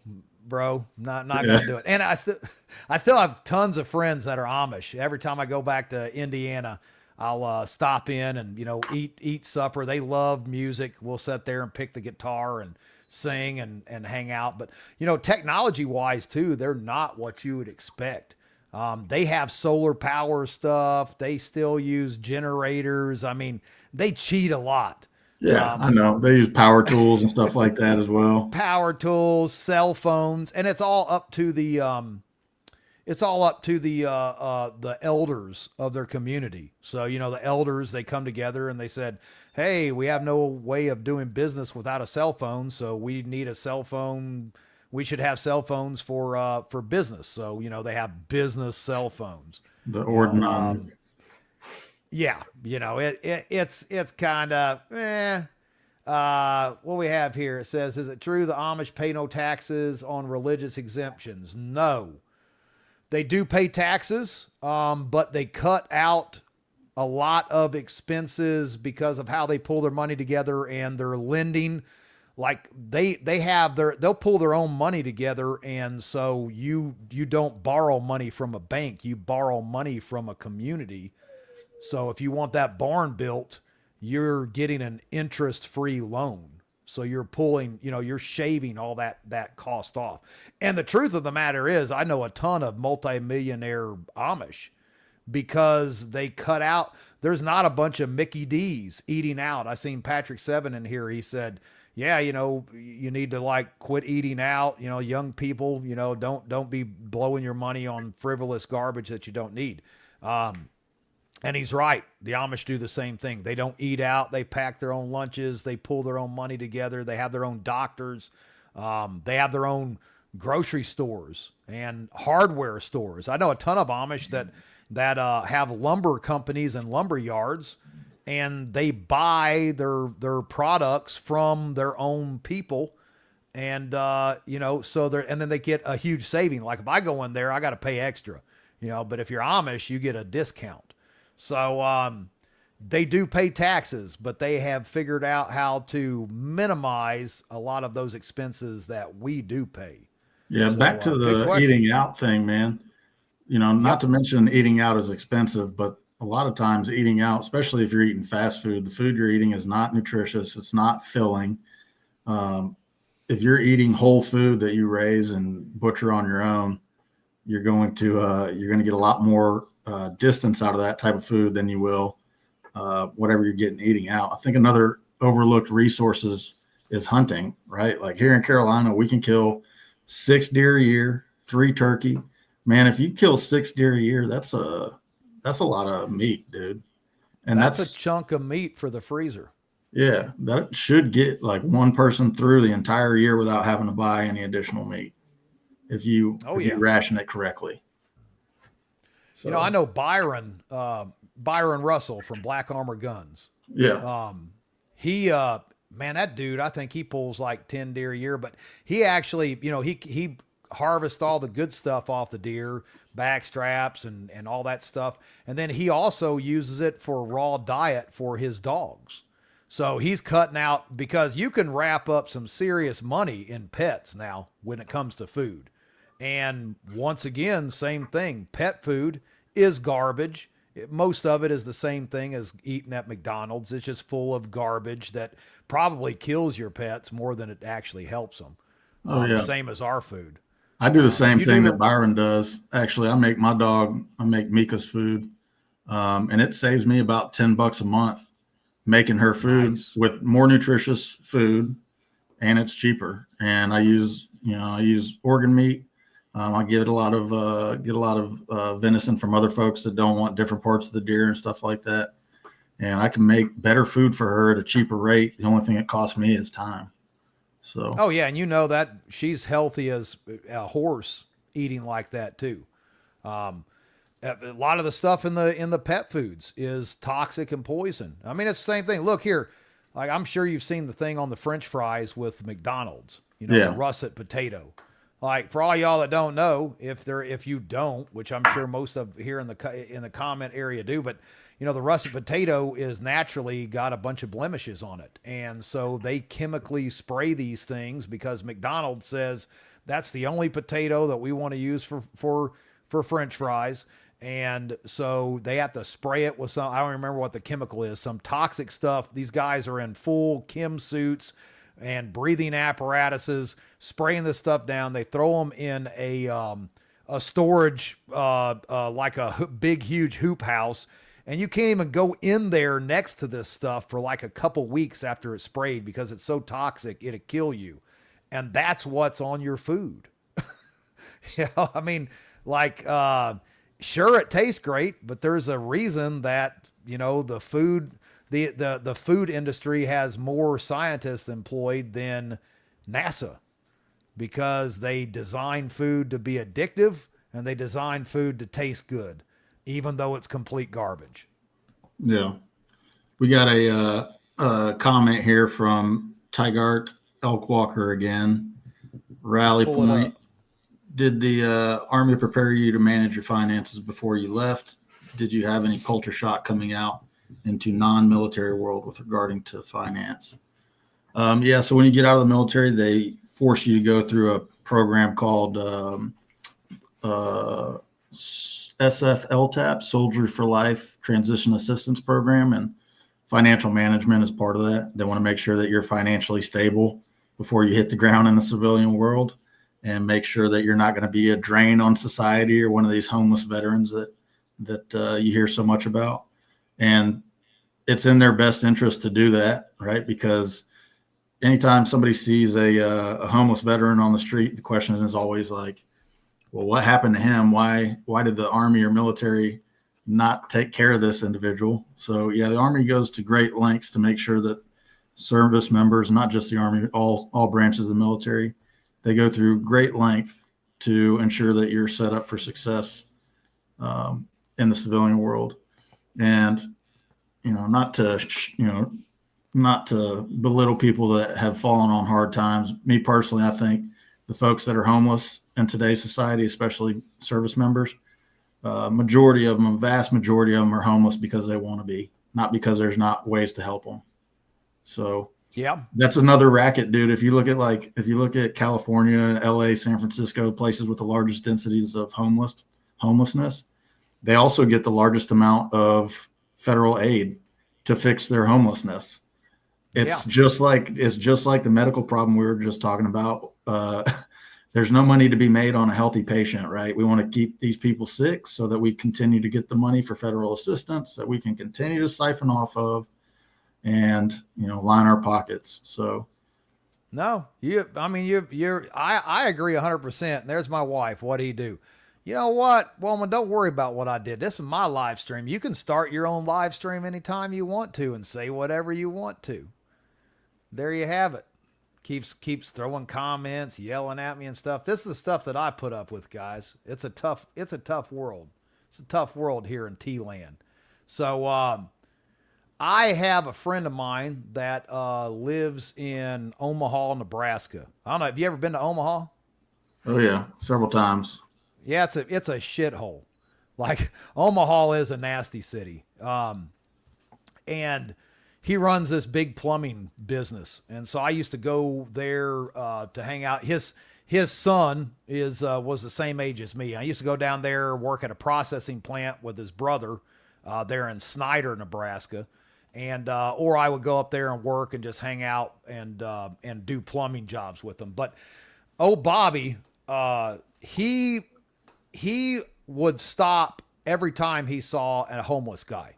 bro. Not gonna do it." And I still have tons of friends that are Amish. Every time I go back to Indiana, I'll stop in and eat supper. They love music. We'll sit there and pick the guitar and sing and hang out. But technology wise too, they're not what you would expect. They have solar power stuff. They still use generators. I mean, they cheat a lot. Yeah, I know. They use power tools and stuff like that as well. Power tools, cell phones, and it's all up to the elders of their community. So, the elders, they come together and they said, "Hey, we have no way of doing business without a cell phone, so we need a cell phone. We should have cell phones for business." So, they have business cell phones. The ordinary. Yeah, it's kind of what we have here. It says, "Is it true the Amish pay no taxes on religious exemptions?" No. They do pay taxes, but they cut out a lot of expenses because of how they pull their money together and their lending. Like they'll pull their own money together. And so you don't borrow money from a bank, you borrow money from a community. So if you want that barn built, you're getting an interest-free loan. So you're pulling, you're shaving all that cost off. And the truth of the matter is, I know a ton of multimillionaire Amish because they cut out, there's not a bunch of Mickey D's eating out. I seen Patrick Seven in here. He said, yeah, you need to quit eating out, young people, don't be blowing your money on frivolous garbage that you don't need. And he's right. The Amish do the same thing. They don't eat out. They pack their own lunches. They pull their own money together. They have their own doctors. They have their own grocery stores and hardware stores. I know a ton of Amish that have lumber companies and lumber yards, and they buy their products from their own people. And, and then they get a huge saving. Like if I go in there, I got to pay extra, but if you're Amish, you get a discount. So, they do pay taxes, but they have figured out how to minimize a lot of those expenses that we do pay. Yeah, So, back to good the question. eating out thing, man. Not to mention eating out is expensive, but a lot of times eating out, especially if you're eating fast food, the food you're eating is not nutritious. It's not filling. If you're eating whole food that you raise and butcher on your own, you're going to get a lot more distance out of that type of food than you will whatever you're getting eating out. I think another overlooked resource is hunting, right? Like here in Carolina, we can kill 6 deer a year, 3 turkey. Man, if you kill 6 deer a year, that's a lot of meat, dude. And that's a chunk of meat for the freezer. Yeah, that should get like one person through the entire year without having to buy any additional meat if you ration it correctly. So, I know Byron Russell from Black Armor Guns. Yeah. He man, that dude, I think he pulls like 10 deer a year, but he actually, he harvests all the good stuff off the deer, back straps and all that stuff. And then he also uses it for raw diet for his dogs. So he's cutting out, because you can wrap up some serious money in pets now when it comes to food. And once again, same thing. Pet food is garbage. Most of it is the same thing as eating at McDonald's. It's just full of garbage that probably kills your pets more than it actually helps them. Same as our food. I do the same thing that Byron does. Actually, I make Mika's food, and it saves me about $10 a month making her food with more nutritious food, and it's cheaper. And I use organ meat. I get a lot of venison from other folks that don't want different parts of the deer and stuff like that. And I can make better food for her at a cheaper rate. The only thing it costs me is time. So. Oh yeah, and that she's healthy as a horse eating like that too. A lot of the stuff in the pet foods is toxic and poison. I mean, it's the same thing. Look here, like I'm sure you've seen the thing on the French fries with McDonald's. The russet potato. Like for all y'all that don't know, if you don't, which I'm sure most of here in the comment area do, but the russet potato is naturally got a bunch of blemishes on it. And so they chemically spray these things because McDonald's says that's the only potato that we want to use for French fries. And so they have to spray it with some, I don't remember what the chemical is, some toxic stuff. These guys are in full chem suits and breathing apparatuses, spraying this stuff down. They throw them in a storage, like a big, huge hoop house. And you can't even go in there next to this stuff for like a couple weeks after it's sprayed because it's so toxic, it'll kill you. And that's what's on your food. I mean, like, sure, it tastes great, but there's a reason that, the food industry has more scientists employed than NASA, because they design food to be addictive and they design food to taste good, even though it's complete garbage. Yeah. We got a comment here from Tigart Elkwalker again. Rally point. Did the Army prepare you to manage your finances before you left? Did you have any culture shock coming out into non-military world with regarding to finance? So when you get out of the military, they force you to go through a program called SFLTAP, Soldier for Life Transition Assistance Program, and financial management is part of that. They want to make sure that you're financially stable before you hit the ground in the civilian world, and make sure that you're not going to be a drain on society or one of these homeless veterans that you hear so much about. And it's in their best interest to do that, right? Because anytime somebody sees a homeless veteran on the street, the question is always like, well, what happened to him? Why did the Army or military not take care of this individual? So yeah, the Army goes to great lengths to make sure that service members, not just the Army, all branches of the military, they go through great length to ensure that you're set up for success in the civilian world. And, not to belittle people that have fallen on hard times. Me personally, I think the folks that are homeless in today's society, especially service members, vast majority of them are homeless because they want to be. not because there's not ways to help them. So Yeah. that's another racket, dude. If you look at California, LA, San Francisco, places with the largest densities of homelessness, they also get the largest amount of federal aid to fix their homelessness. It's just like the medical problem we were just talking about. There's no money to be made on a healthy patient, right? We want to keep these people sick so that we continue to get the money for federal assistance that we can continue to siphon off of and, line our pockets. So No, I agree 100%. There's my wife. What do you do? You know what, woman, don't worry about what I did. This is my live stream. You can start your own live stream anytime you want to and say whatever you want to. There you have it. Keeps throwing comments, yelling at me and stuff. This is the stuff that I put up with, guys. It's a tough world. It's a tough world here in T-Land. So I have a friend of mine that lives in Omaha, Nebraska. I don't know. Have you ever been to Omaha? Oh yeah, several times. Yeah, it's a shithole. Like, Omaha is a nasty city. And he runs this big plumbing business. And so I used to go there to hang out. His son was the same age as me. I used to go down there, work at a processing plant with his brother there in Snyder, Nebraska. And or I would go up there and work and just hang out and do plumbing jobs with him. But Bobby, he would stop every time he saw a homeless guy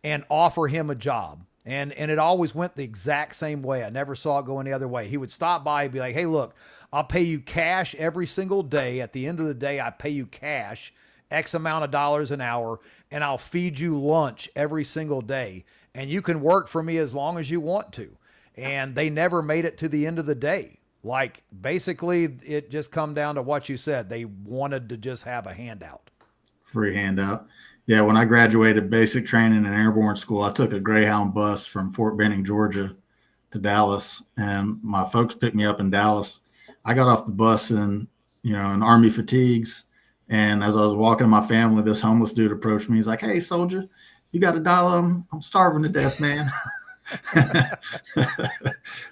and offer him a job. And it always went the exact same way. I never saw it go any other way. He would stop by and be like, hey, look, I'll pay you cash every single day. At the end of the day, I pay you cash, X amount of dollars an hour, and I'll feed you lunch every single day. And you can work for me as long as you want to. And they never made it to the end of the day. Like, basically, it just come down to what you said. They wanted to just have a handout. Free handout. Yeah, when I graduated basic training in airborne school, I took a Greyhound bus from Fort Benning, Georgia to Dallas, and my folks picked me up in Dallas. I got off the bus in Army fatigues, and as I was walking to my family, this homeless dude approached me. He's like, hey, soldier, you got $1? I'm starving to death, man.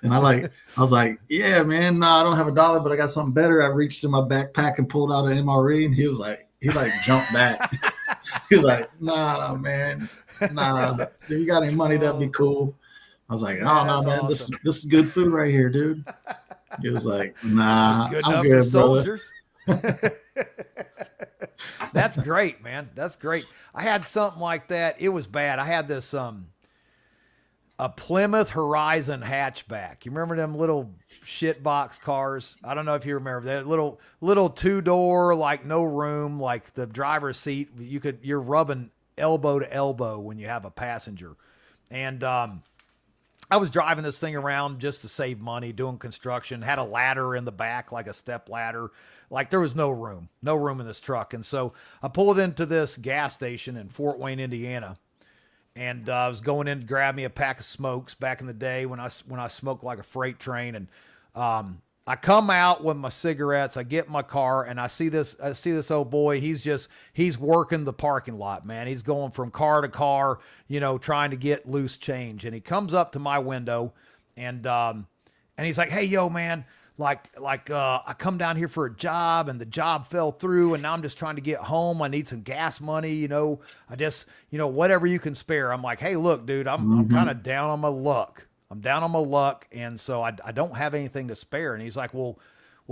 And I was like, yeah, man, no, I don't have $1, but I got something better. I reached in my backpack and pulled out an MRE, and he jumped back. He was like, nah, man, nah. If you got any money, that'd be cool. I was like, oh no, man, awesome. This is good food right here, dude. He was like, nah, good I'm enough good, for soldiers. That's great, man. That's great. I had something like that. It was bad. I had this a Plymouth Horizon hatchback. You remember them little shit box cars? I don't know if you remember that little 2-door, like no room, like the driver's seat. You're rubbing elbow to elbow when you have a passenger. And I was driving this thing around just to save money, doing construction, had a ladder in the back, like a step ladder. Like, there was no room in this truck. And so I pulled into this gas station in Fort Wayne, Indiana. And I was going in to grab me a pack of smokes back in the day when I smoked like a freight train. And I come out with my cigarettes. I get in my car and I see this old boy. He's working the parking lot, man. He's going from car to car, trying to get loose change. And he comes up to my window and he's like, hey, yo, man, I come down here for a job and the job fell through and now I'm just trying to get home. I need some gas money, I just, whatever you can spare. I'm like, hey, look, dude, I'm kind of down on my luck. And so I don't have anything to spare. And he's like, well,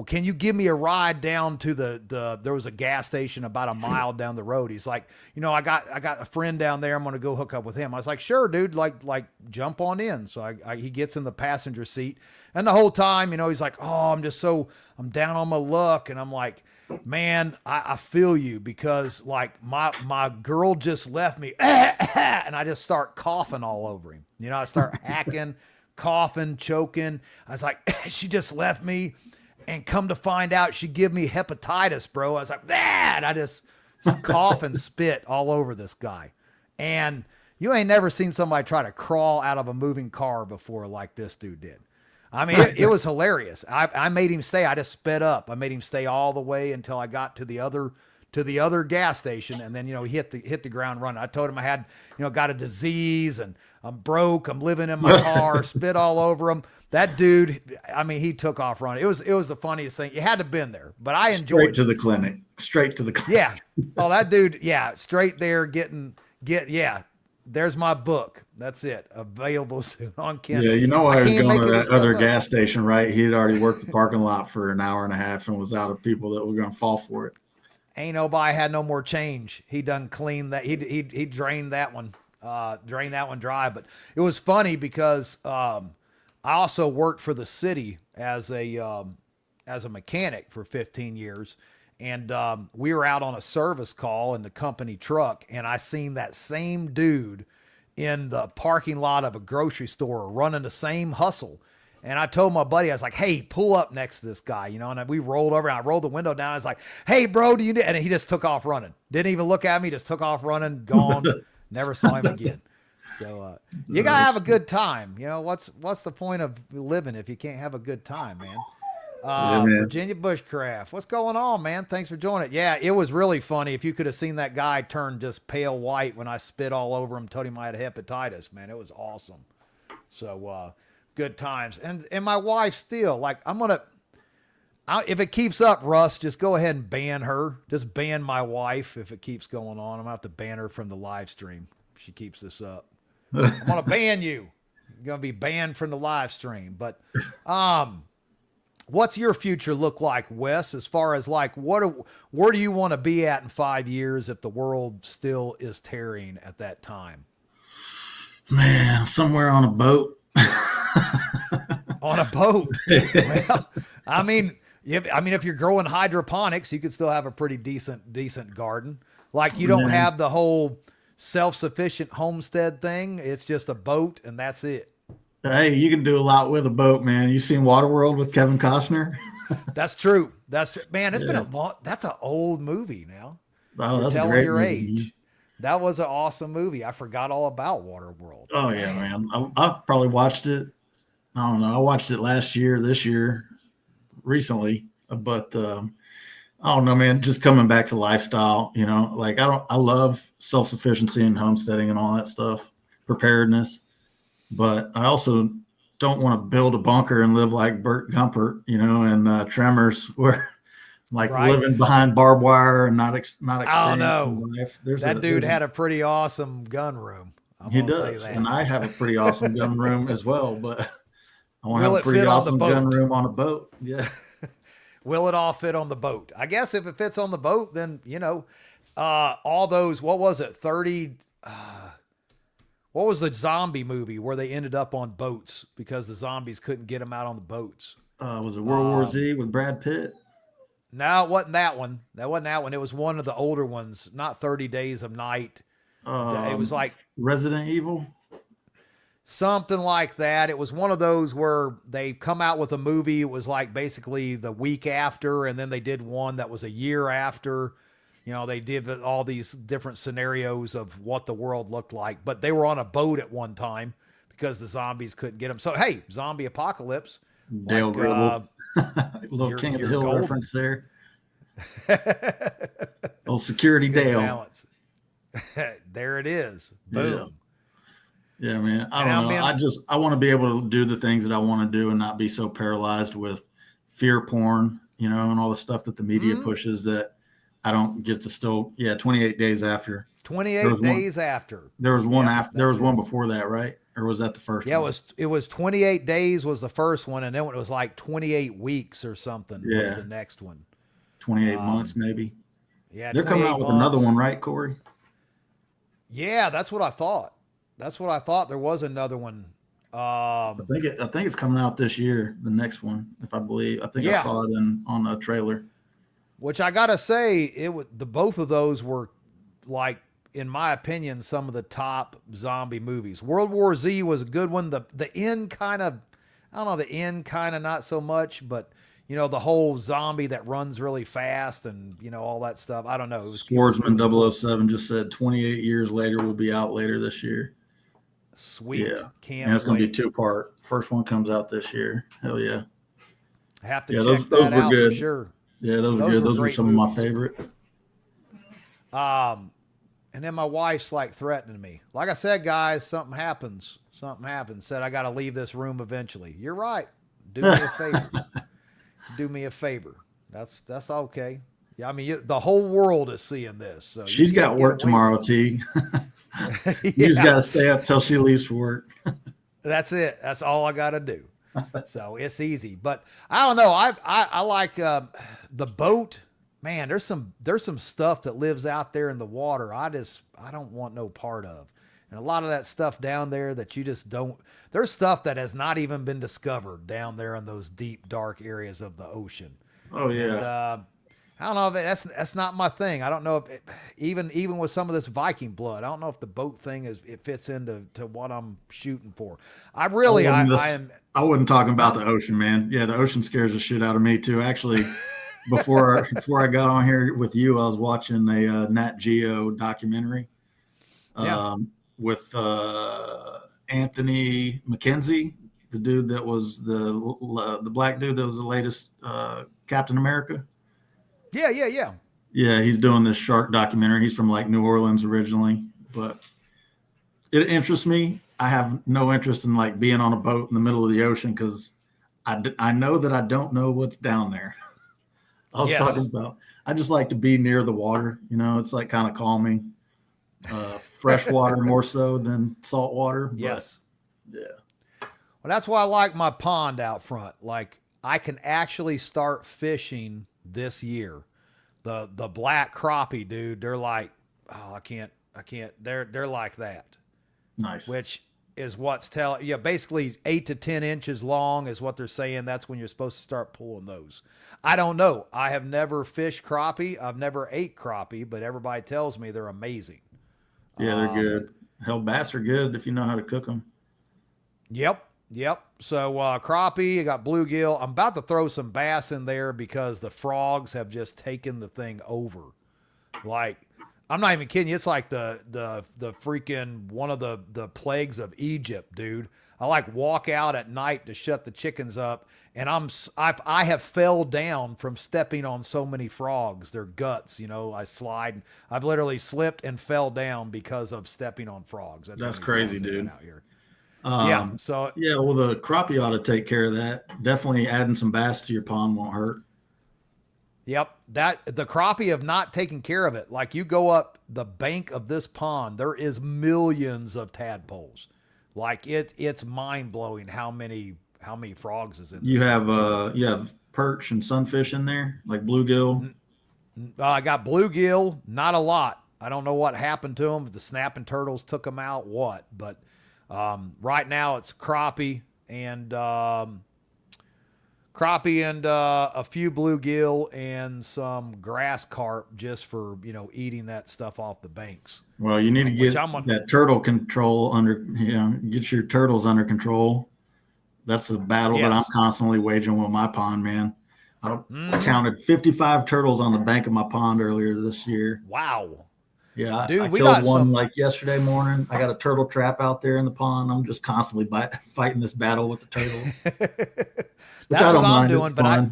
can you give me a ride down to there was a gas station about a mile down the road. He's like, I got a friend down there. I'm going to go hook up with him. I was like, sure, dude, like jump on in. So he gets in the passenger seat and the whole time, he's like, oh, I'm down on my luck. And I'm like, man, I feel you because like my girl just left me and I just start coughing all over him. I start hacking, coughing, choking. I was like, she just left me. And come to find out, she give me hepatitis, bro. I was like, and I just cough and spit all over this guy. And you ain't never seen somebody try to crawl out of a moving car before like this dude did. I mean, it was hilarious. I made him stay. I just sped up. I made him stay all the way until I got to the other to the other gas station, and then, he hit the ground running. I told him I had, got a disease and I'm broke. I'm living in my car, spit all over him. That dude, I mean, he took off running. It was the funniest thing. You had to have been there, but I enjoyed Straight to the clinic. Straight to the clinic. Yeah. Oh, that dude. Yeah. Straight there yeah. There's my book. That's it. Available soon on Kindle. Yeah. I was going to that other gas station, right? He had already worked the parking lot for an hour and a half and was out of people that were going to fall for it. Ain't nobody had no more change. He done cleaned that. He drained that one, dry. But it was funny because, I also worked for the city as a mechanic for 15 years. And we were out on a service call in the company truck, and I seen that same dude in the parking lot of a grocery store running the same hustle. And I told my buddy, I was like, hey, pull up next to this guy, and we rolled over, and I rolled the window down. I was like, hey, bro, do you need? And he just took off running. Didn't even look at me, just took off running, gone. Never saw him again. So you got to have a good time. What's the point of living if you can't have a good time, man? Virginia Bushcraft. What's going on, man? Thanks for joining it. Yeah, it was really funny. If you could have seen that guy turn just pale white when I spit all over him, told him I had hepatitis, man. It was awesome. So good times. And my wife still, like, if it keeps up, Russ, just go ahead and ban her. Just ban my wife if it keeps going on. I'm going to have to ban her from the live stream if she keeps this up. I'm going to ban you. You're going to be banned from the live stream. But what's your future look like, Wes, as far as like where do you want to be at in 5 years if the world still is tearing at that time? Man, somewhere on a boat. On a boat. Well, I mean, if you're growing hydroponics, you could still have a pretty decent garden. Like you don't have the whole self-sufficient homestead thing. It's just a boat and that's it. Hey, you can do a lot with a boat, man. You seen Waterworld with Kevin Costner? That's true. Man, it's been a long, that's an old movie now. Oh, that's telling a great your movie. age. That was an awesome movie. I forgot all about Waterworld. Oh yeah, man. I probably watched it. I don't know. I watched it this year, recently, but I don't know, man, just coming back to lifestyle, like I love self-sufficiency and homesteading and all that stuff, preparedness, but I also don't want to build a bunker and live like Burt Gumpert, and Tremors, where like living behind barbed wire and not experiencing life. That dude had a pretty awesome gun room. He does, and I have a pretty awesome gun room as well, but I want to have a pretty awesome gun room on a boat. Yeah. Will it all fit on the boat? I guess if it fits on the boat, then, all those, what was it? 30, what was the zombie movie where they ended up on boats because the zombies couldn't get them out on the boats? Was it World War Z with Brad Pitt? No, it wasn't that one. That wasn't that one. It was one of the older ones, not 30 Days of Night. It was like Resident Evil. Something like that. It was one of those where they come out with a movie. It was like basically the week after, and then they did one that was a year after. They did all these different scenarios of what the world looked like, but they were on a boat at one time because the zombies couldn't get them. So, hey, zombie apocalypse. Dale Gribble. Little King of the Hill golden reference there. Old Security Good Dale. Balance. There it is. Boom. Yeah, man. I don't know. I want to be able to do the things that I want to do and not be so paralyzed with fear porn, and all the stuff that the media pushes that I don't get to still. Yeah, 28 days after. 28 days after. There was one after. There was one before that, right? Or was that the first? Yeah, one? it was 28 days was the first one, and then it was like 28 weeks or something was the next one. 28 months maybe. Yeah, they're coming out with another one, right, Corey? Yeah, that's what I thought. There was another one. I think it's coming out this year. The next one, if I believe. I think I saw it on a trailer. Which I gotta say, both of those were, like, in my opinion, some of the top zombie movies. World War Z was a good one. The end kind of, I don't know, the end kind of not so much, but the whole zombie that runs really fast and all that stuff. I don't know. Swordsman 007 just said 28 years later will be out later this year. Sweet. Yeah. And it's going to be 2-part. First one comes out this year. Hell yeah. Have to check those that out good. for sure. Yeah, those were good. Those were some movies. Of my favorite. And then my wife's like threatening me. Like I said, guys, something happens. Something happens. Said I got to leave this room eventually. You're right. Do me a favor. Do me a favor. That's okay. Yeah, I mean, the whole world is seeing this. So she's got work tomorrow, T. You just got to stay up till she leaves for work. That's it. That's all I got to do. So it's easy. But I don't know. I like the boat. Man, there's some stuff that lives out there in the water. I don't want no part of. And a lot of that stuff down there that you just don't. There's stuff that has not even been discovered down there in those deep, dark areas of the ocean. Oh yeah. And, I don't know if that's not my thing. I don't know if even with some of this Viking blood, I don't know if the boat thing it fits into what I'm shooting for. I wasn't talking about the ocean, man. Yeah, the ocean scares the shit out of me too. Actually, before I got on here with you, I was watching a Nat Geo documentary with Anthony McKenzie, the dude that was the black dude that was the latest Captain America. Yeah. Yeah, he's doing this shark documentary. He's from like New Orleans originally, but it interests me. I have no interest in like being on a boat in the middle of the ocean because I know that I don't know what's down there. I was talking about, I just like to be near the water. You know, it's like kind of calming. Fresh water more so than salt water. Yes. Yeah. Well, that's why I like my pond out front. Like I can actually start fishing this year. The black crappie, dude, they're like, oh, I can't. They're like that. Nice. Which is what's basically 8 to 10 inches long is what they're saying. That's when you're supposed to start pulling those. I don't know. I have never fished crappie. I've never ate crappie, but everybody tells me they're amazing. Yeah, they're good. Hell, bass are good if you know how to cook them. Yep. So crappie, I got bluegill. I'm about to throw some bass in there because the frogs have just taken the thing over. Like, I'm not even kidding you. It's like the freaking one of the plagues of Egypt, dude. I like walk out at night to shut the chickens up, and I have fell down from stepping on so many frogs. Their guts, I slide. I've literally slipped and fell down because of stepping on frogs. That's crazy, dude. Out here. Well, the crappie ought to take care of that. Definitely adding some bass to your pond won't hurt. Yep. The crappie have not taken care of it. Like you go up the bank of this pond, there is millions of tadpoles. Like it's mind blowing how many frogs is in this. You have perch and sunfish in there, like bluegill. I got bluegill, not a lot. I don't know what happened to them. The snapping turtles took them out, but right now it's crappie and a few bluegill and some grass carp just for, eating that stuff off the banks. Well, you need to get that turtle control get your turtles under control. That's a battle that I'm constantly waging with my pond, man. I counted 55 turtles on the bank of my pond earlier this year. Wow. Yeah, dude, I killed one like yesterday morning. I got a turtle trap out there in the pond. I'm just constantly fighting this battle with the turtles. That's what I'm doing, but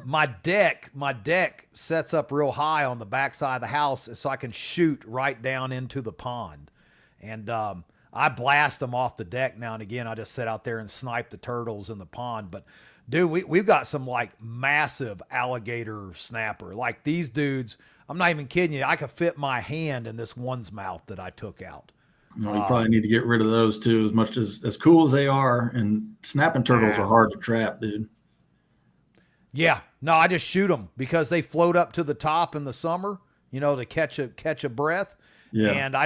my deck sets up real high on the backside of the house so I can shoot right down into the pond. And I blast them off the deck now and again. I just sit out there and snipe the turtles in the pond. But dude, we've got some like massive alligator snapper. Like these dudes, I'm not even kidding you. I could fit my hand in this one's mouth that I took out. Well, you probably need to get rid of those too, as much as cool as they are. And snapping turtles are hard to trap, dude. Yeah, no, I just shoot them because they float up to the top in the summer, to catch a breath. Yeah. And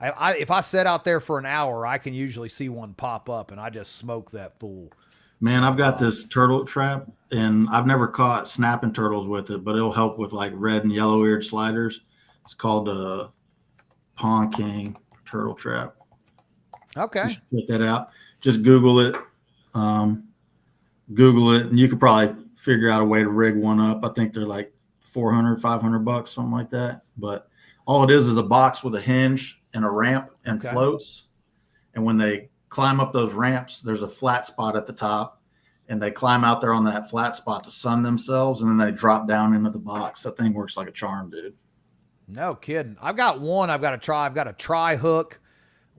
if I sit out there for an hour, I can usually see one pop up, and I just smoke that fool. Man, I've got this turtle trap, and I've never caught snapping turtles with it, but it'll help with like red and yellow-eared sliders. It's called a Pond King turtle trap. Okay. Check that out. Just Google it. And you could probably figure out a way to rig one up. I think they're like $400-$500, something like that. But all it is a box with a hinge and a ramp and floats. And when they climb up those ramps, there's a flat spot at the top, and they climb out there on that flat spot to sun themselves, and then they drop down into the box. That thing works like a charm, dude. No kidding. I've got one I've got to try. I've got a tri hook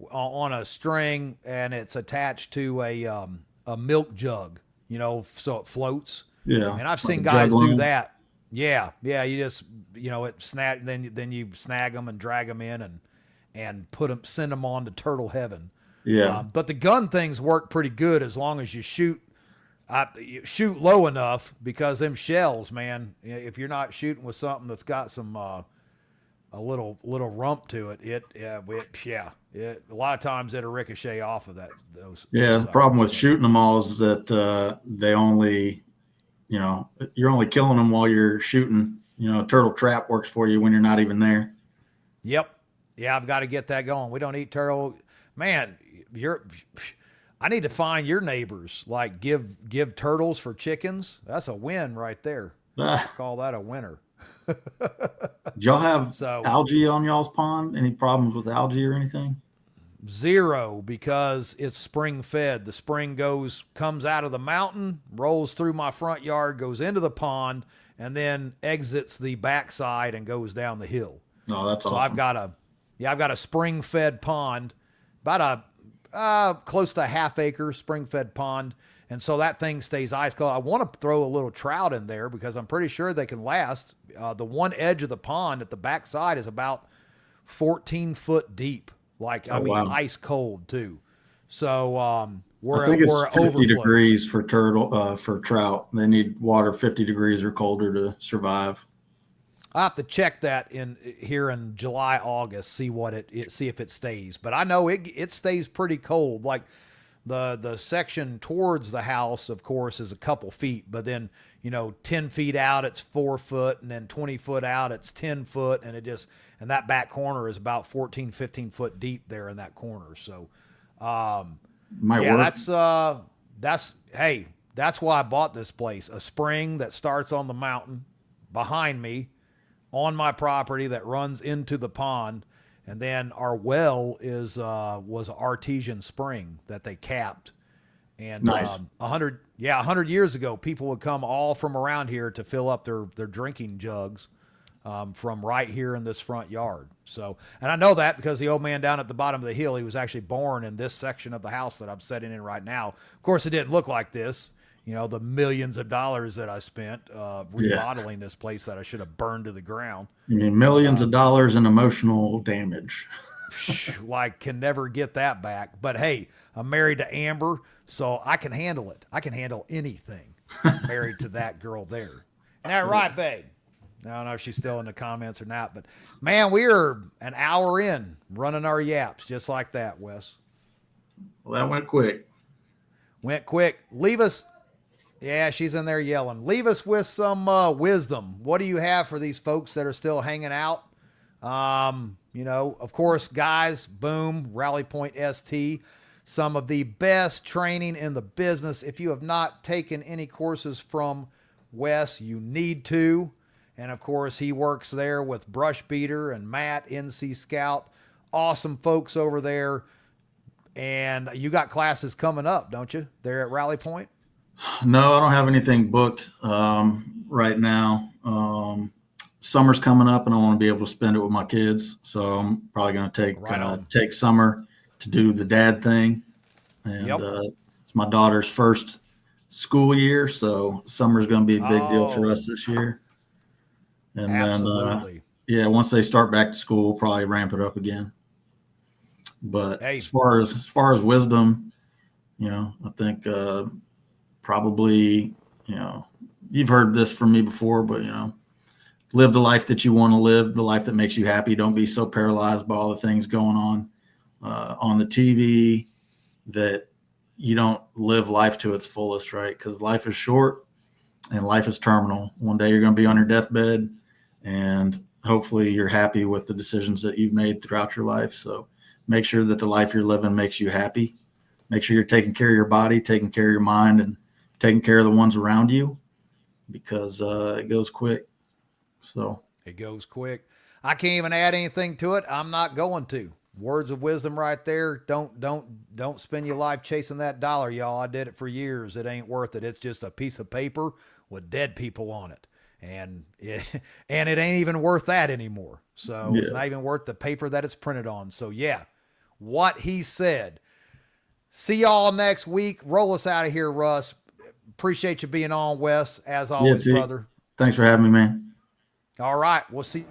on a string, and it's attached to a milk jug, so it floats. Yeah. And I've like seen a guys jug do line. that. Yeah. Yeah. You just, it snag, then you snag them and drag them in and send them on to turtle heaven. Yeah. But the gun things work pretty good as long as you shoot low enough, because them shells, man, if you're not shooting with something that's got some, a little rump to it, a lot of times it'll ricochet off of those. Yeah. The problem with shooting them all is that they only, you're only killing them while you're shooting. A turtle trap works for you when you're not even there. Yep. Yeah, I've got to get that going. We don't eat turtle. Man, I need to find your neighbors. Like give turtles for chickens. That's a win right there. Call that a winner. Do y'all have algae on y'all's pond? Any problems with algae or anything? Zero, because it's spring fed. The spring comes out of the mountain, rolls through my front yard, goes into the pond, and then exits the backside and goes down the hill. Oh, that's awesome. So I've got a spring fed pond, about close to a half acre spring fed pond. And so that thing stays ice cold. I want to throw a little trout in there because I'm pretty sure they can last. The one edge of the pond at the backside is about 14 foot deep. Wow. Ice cold too. So I think it's 50 degrees for trout. They need water 50 degrees or colder to survive. I'll have to check that here in July, August, see if it stays. But I know it stays pretty cold. Like the section towards the house, of course, is a couple feet, but then 10 feet out it's 4 foot, and then 20 foot out it's 10 foot, and that back corner is about 14, 15 foot deep there in that corner. So, work. That's why I bought this place. A spring that starts on the mountain behind me on my property that runs into the pond. And then our well was an artesian spring that they capped. And nice. 100 years ago, people would come all from around here to fill up their drinking jugs from right here in this front yard. So, and I know that because the old man down at the bottom of the hill, he was actually born in this section of the house that I'm sitting in right now. Of course, it didn't look like this. The millions of dollars that I spent remodeling this place that I should have burned to the ground. You mean millions of dollars in emotional damage. Can never get that back. But hey, I'm married to Amber, so I can handle it. I can handle anything. Married to that girl there. Isn't that right, babe? I don't know if she's still in the comments or not, but man, we are an hour in running our yaps just like that, Wes. Well, that went quick. Leave us. Yeah, she's in there yelling. Leave us with some wisdom. What do you have for these folks that are still hanging out? Of course, guys, boom, Rally Point ST, some of the best training in the business. If you have not taken any courses from Wes, you need to. And of course, he works there with Brush Beater and Matt, NC Scout. Awesome folks over there. And you got classes coming up, don't you? There at Rally Point? No, I don't have anything booked right now. Summer's coming up, and I want to be able to spend it with my kids. So I'm probably going to take summer to do the dad thing. And it's my daughter's first school year, so summer's going to be a big deal for us this year. And absolutely. Then, once they start back to school, we'll probably ramp it up again. But as far as wisdom, I think probably, you've heard this from me before, but, live the life that you want to live, the life that makes you happy. Don't be so paralyzed by all the things going on the TV that you don't live life to its fullest, right? Because life is short and life is terminal. One day you're going to be on your deathbed, and hopefully you're happy with the decisions that you've made throughout your life. So make sure that the life you're living makes you happy. Make sure you're taking care of your body, taking care of your mind, and taking care of the ones around you, because it goes quick. So it goes quick. I can't even add anything to it. I'm not going to. Words of wisdom right there. Don't spend your life chasing that dollar, y'all. I did it for years. It ain't worth it. It's just a piece of paper with dead people on it. and it ain't even worth that anymore. So it's Yeah. not even worth the paper that it's printed on. So yeah, what he said. See y'all next week. Roll us out of here, Russ. Appreciate you being on, Wes, as always, T. brother. Thanks for having me, man. All right. We'll see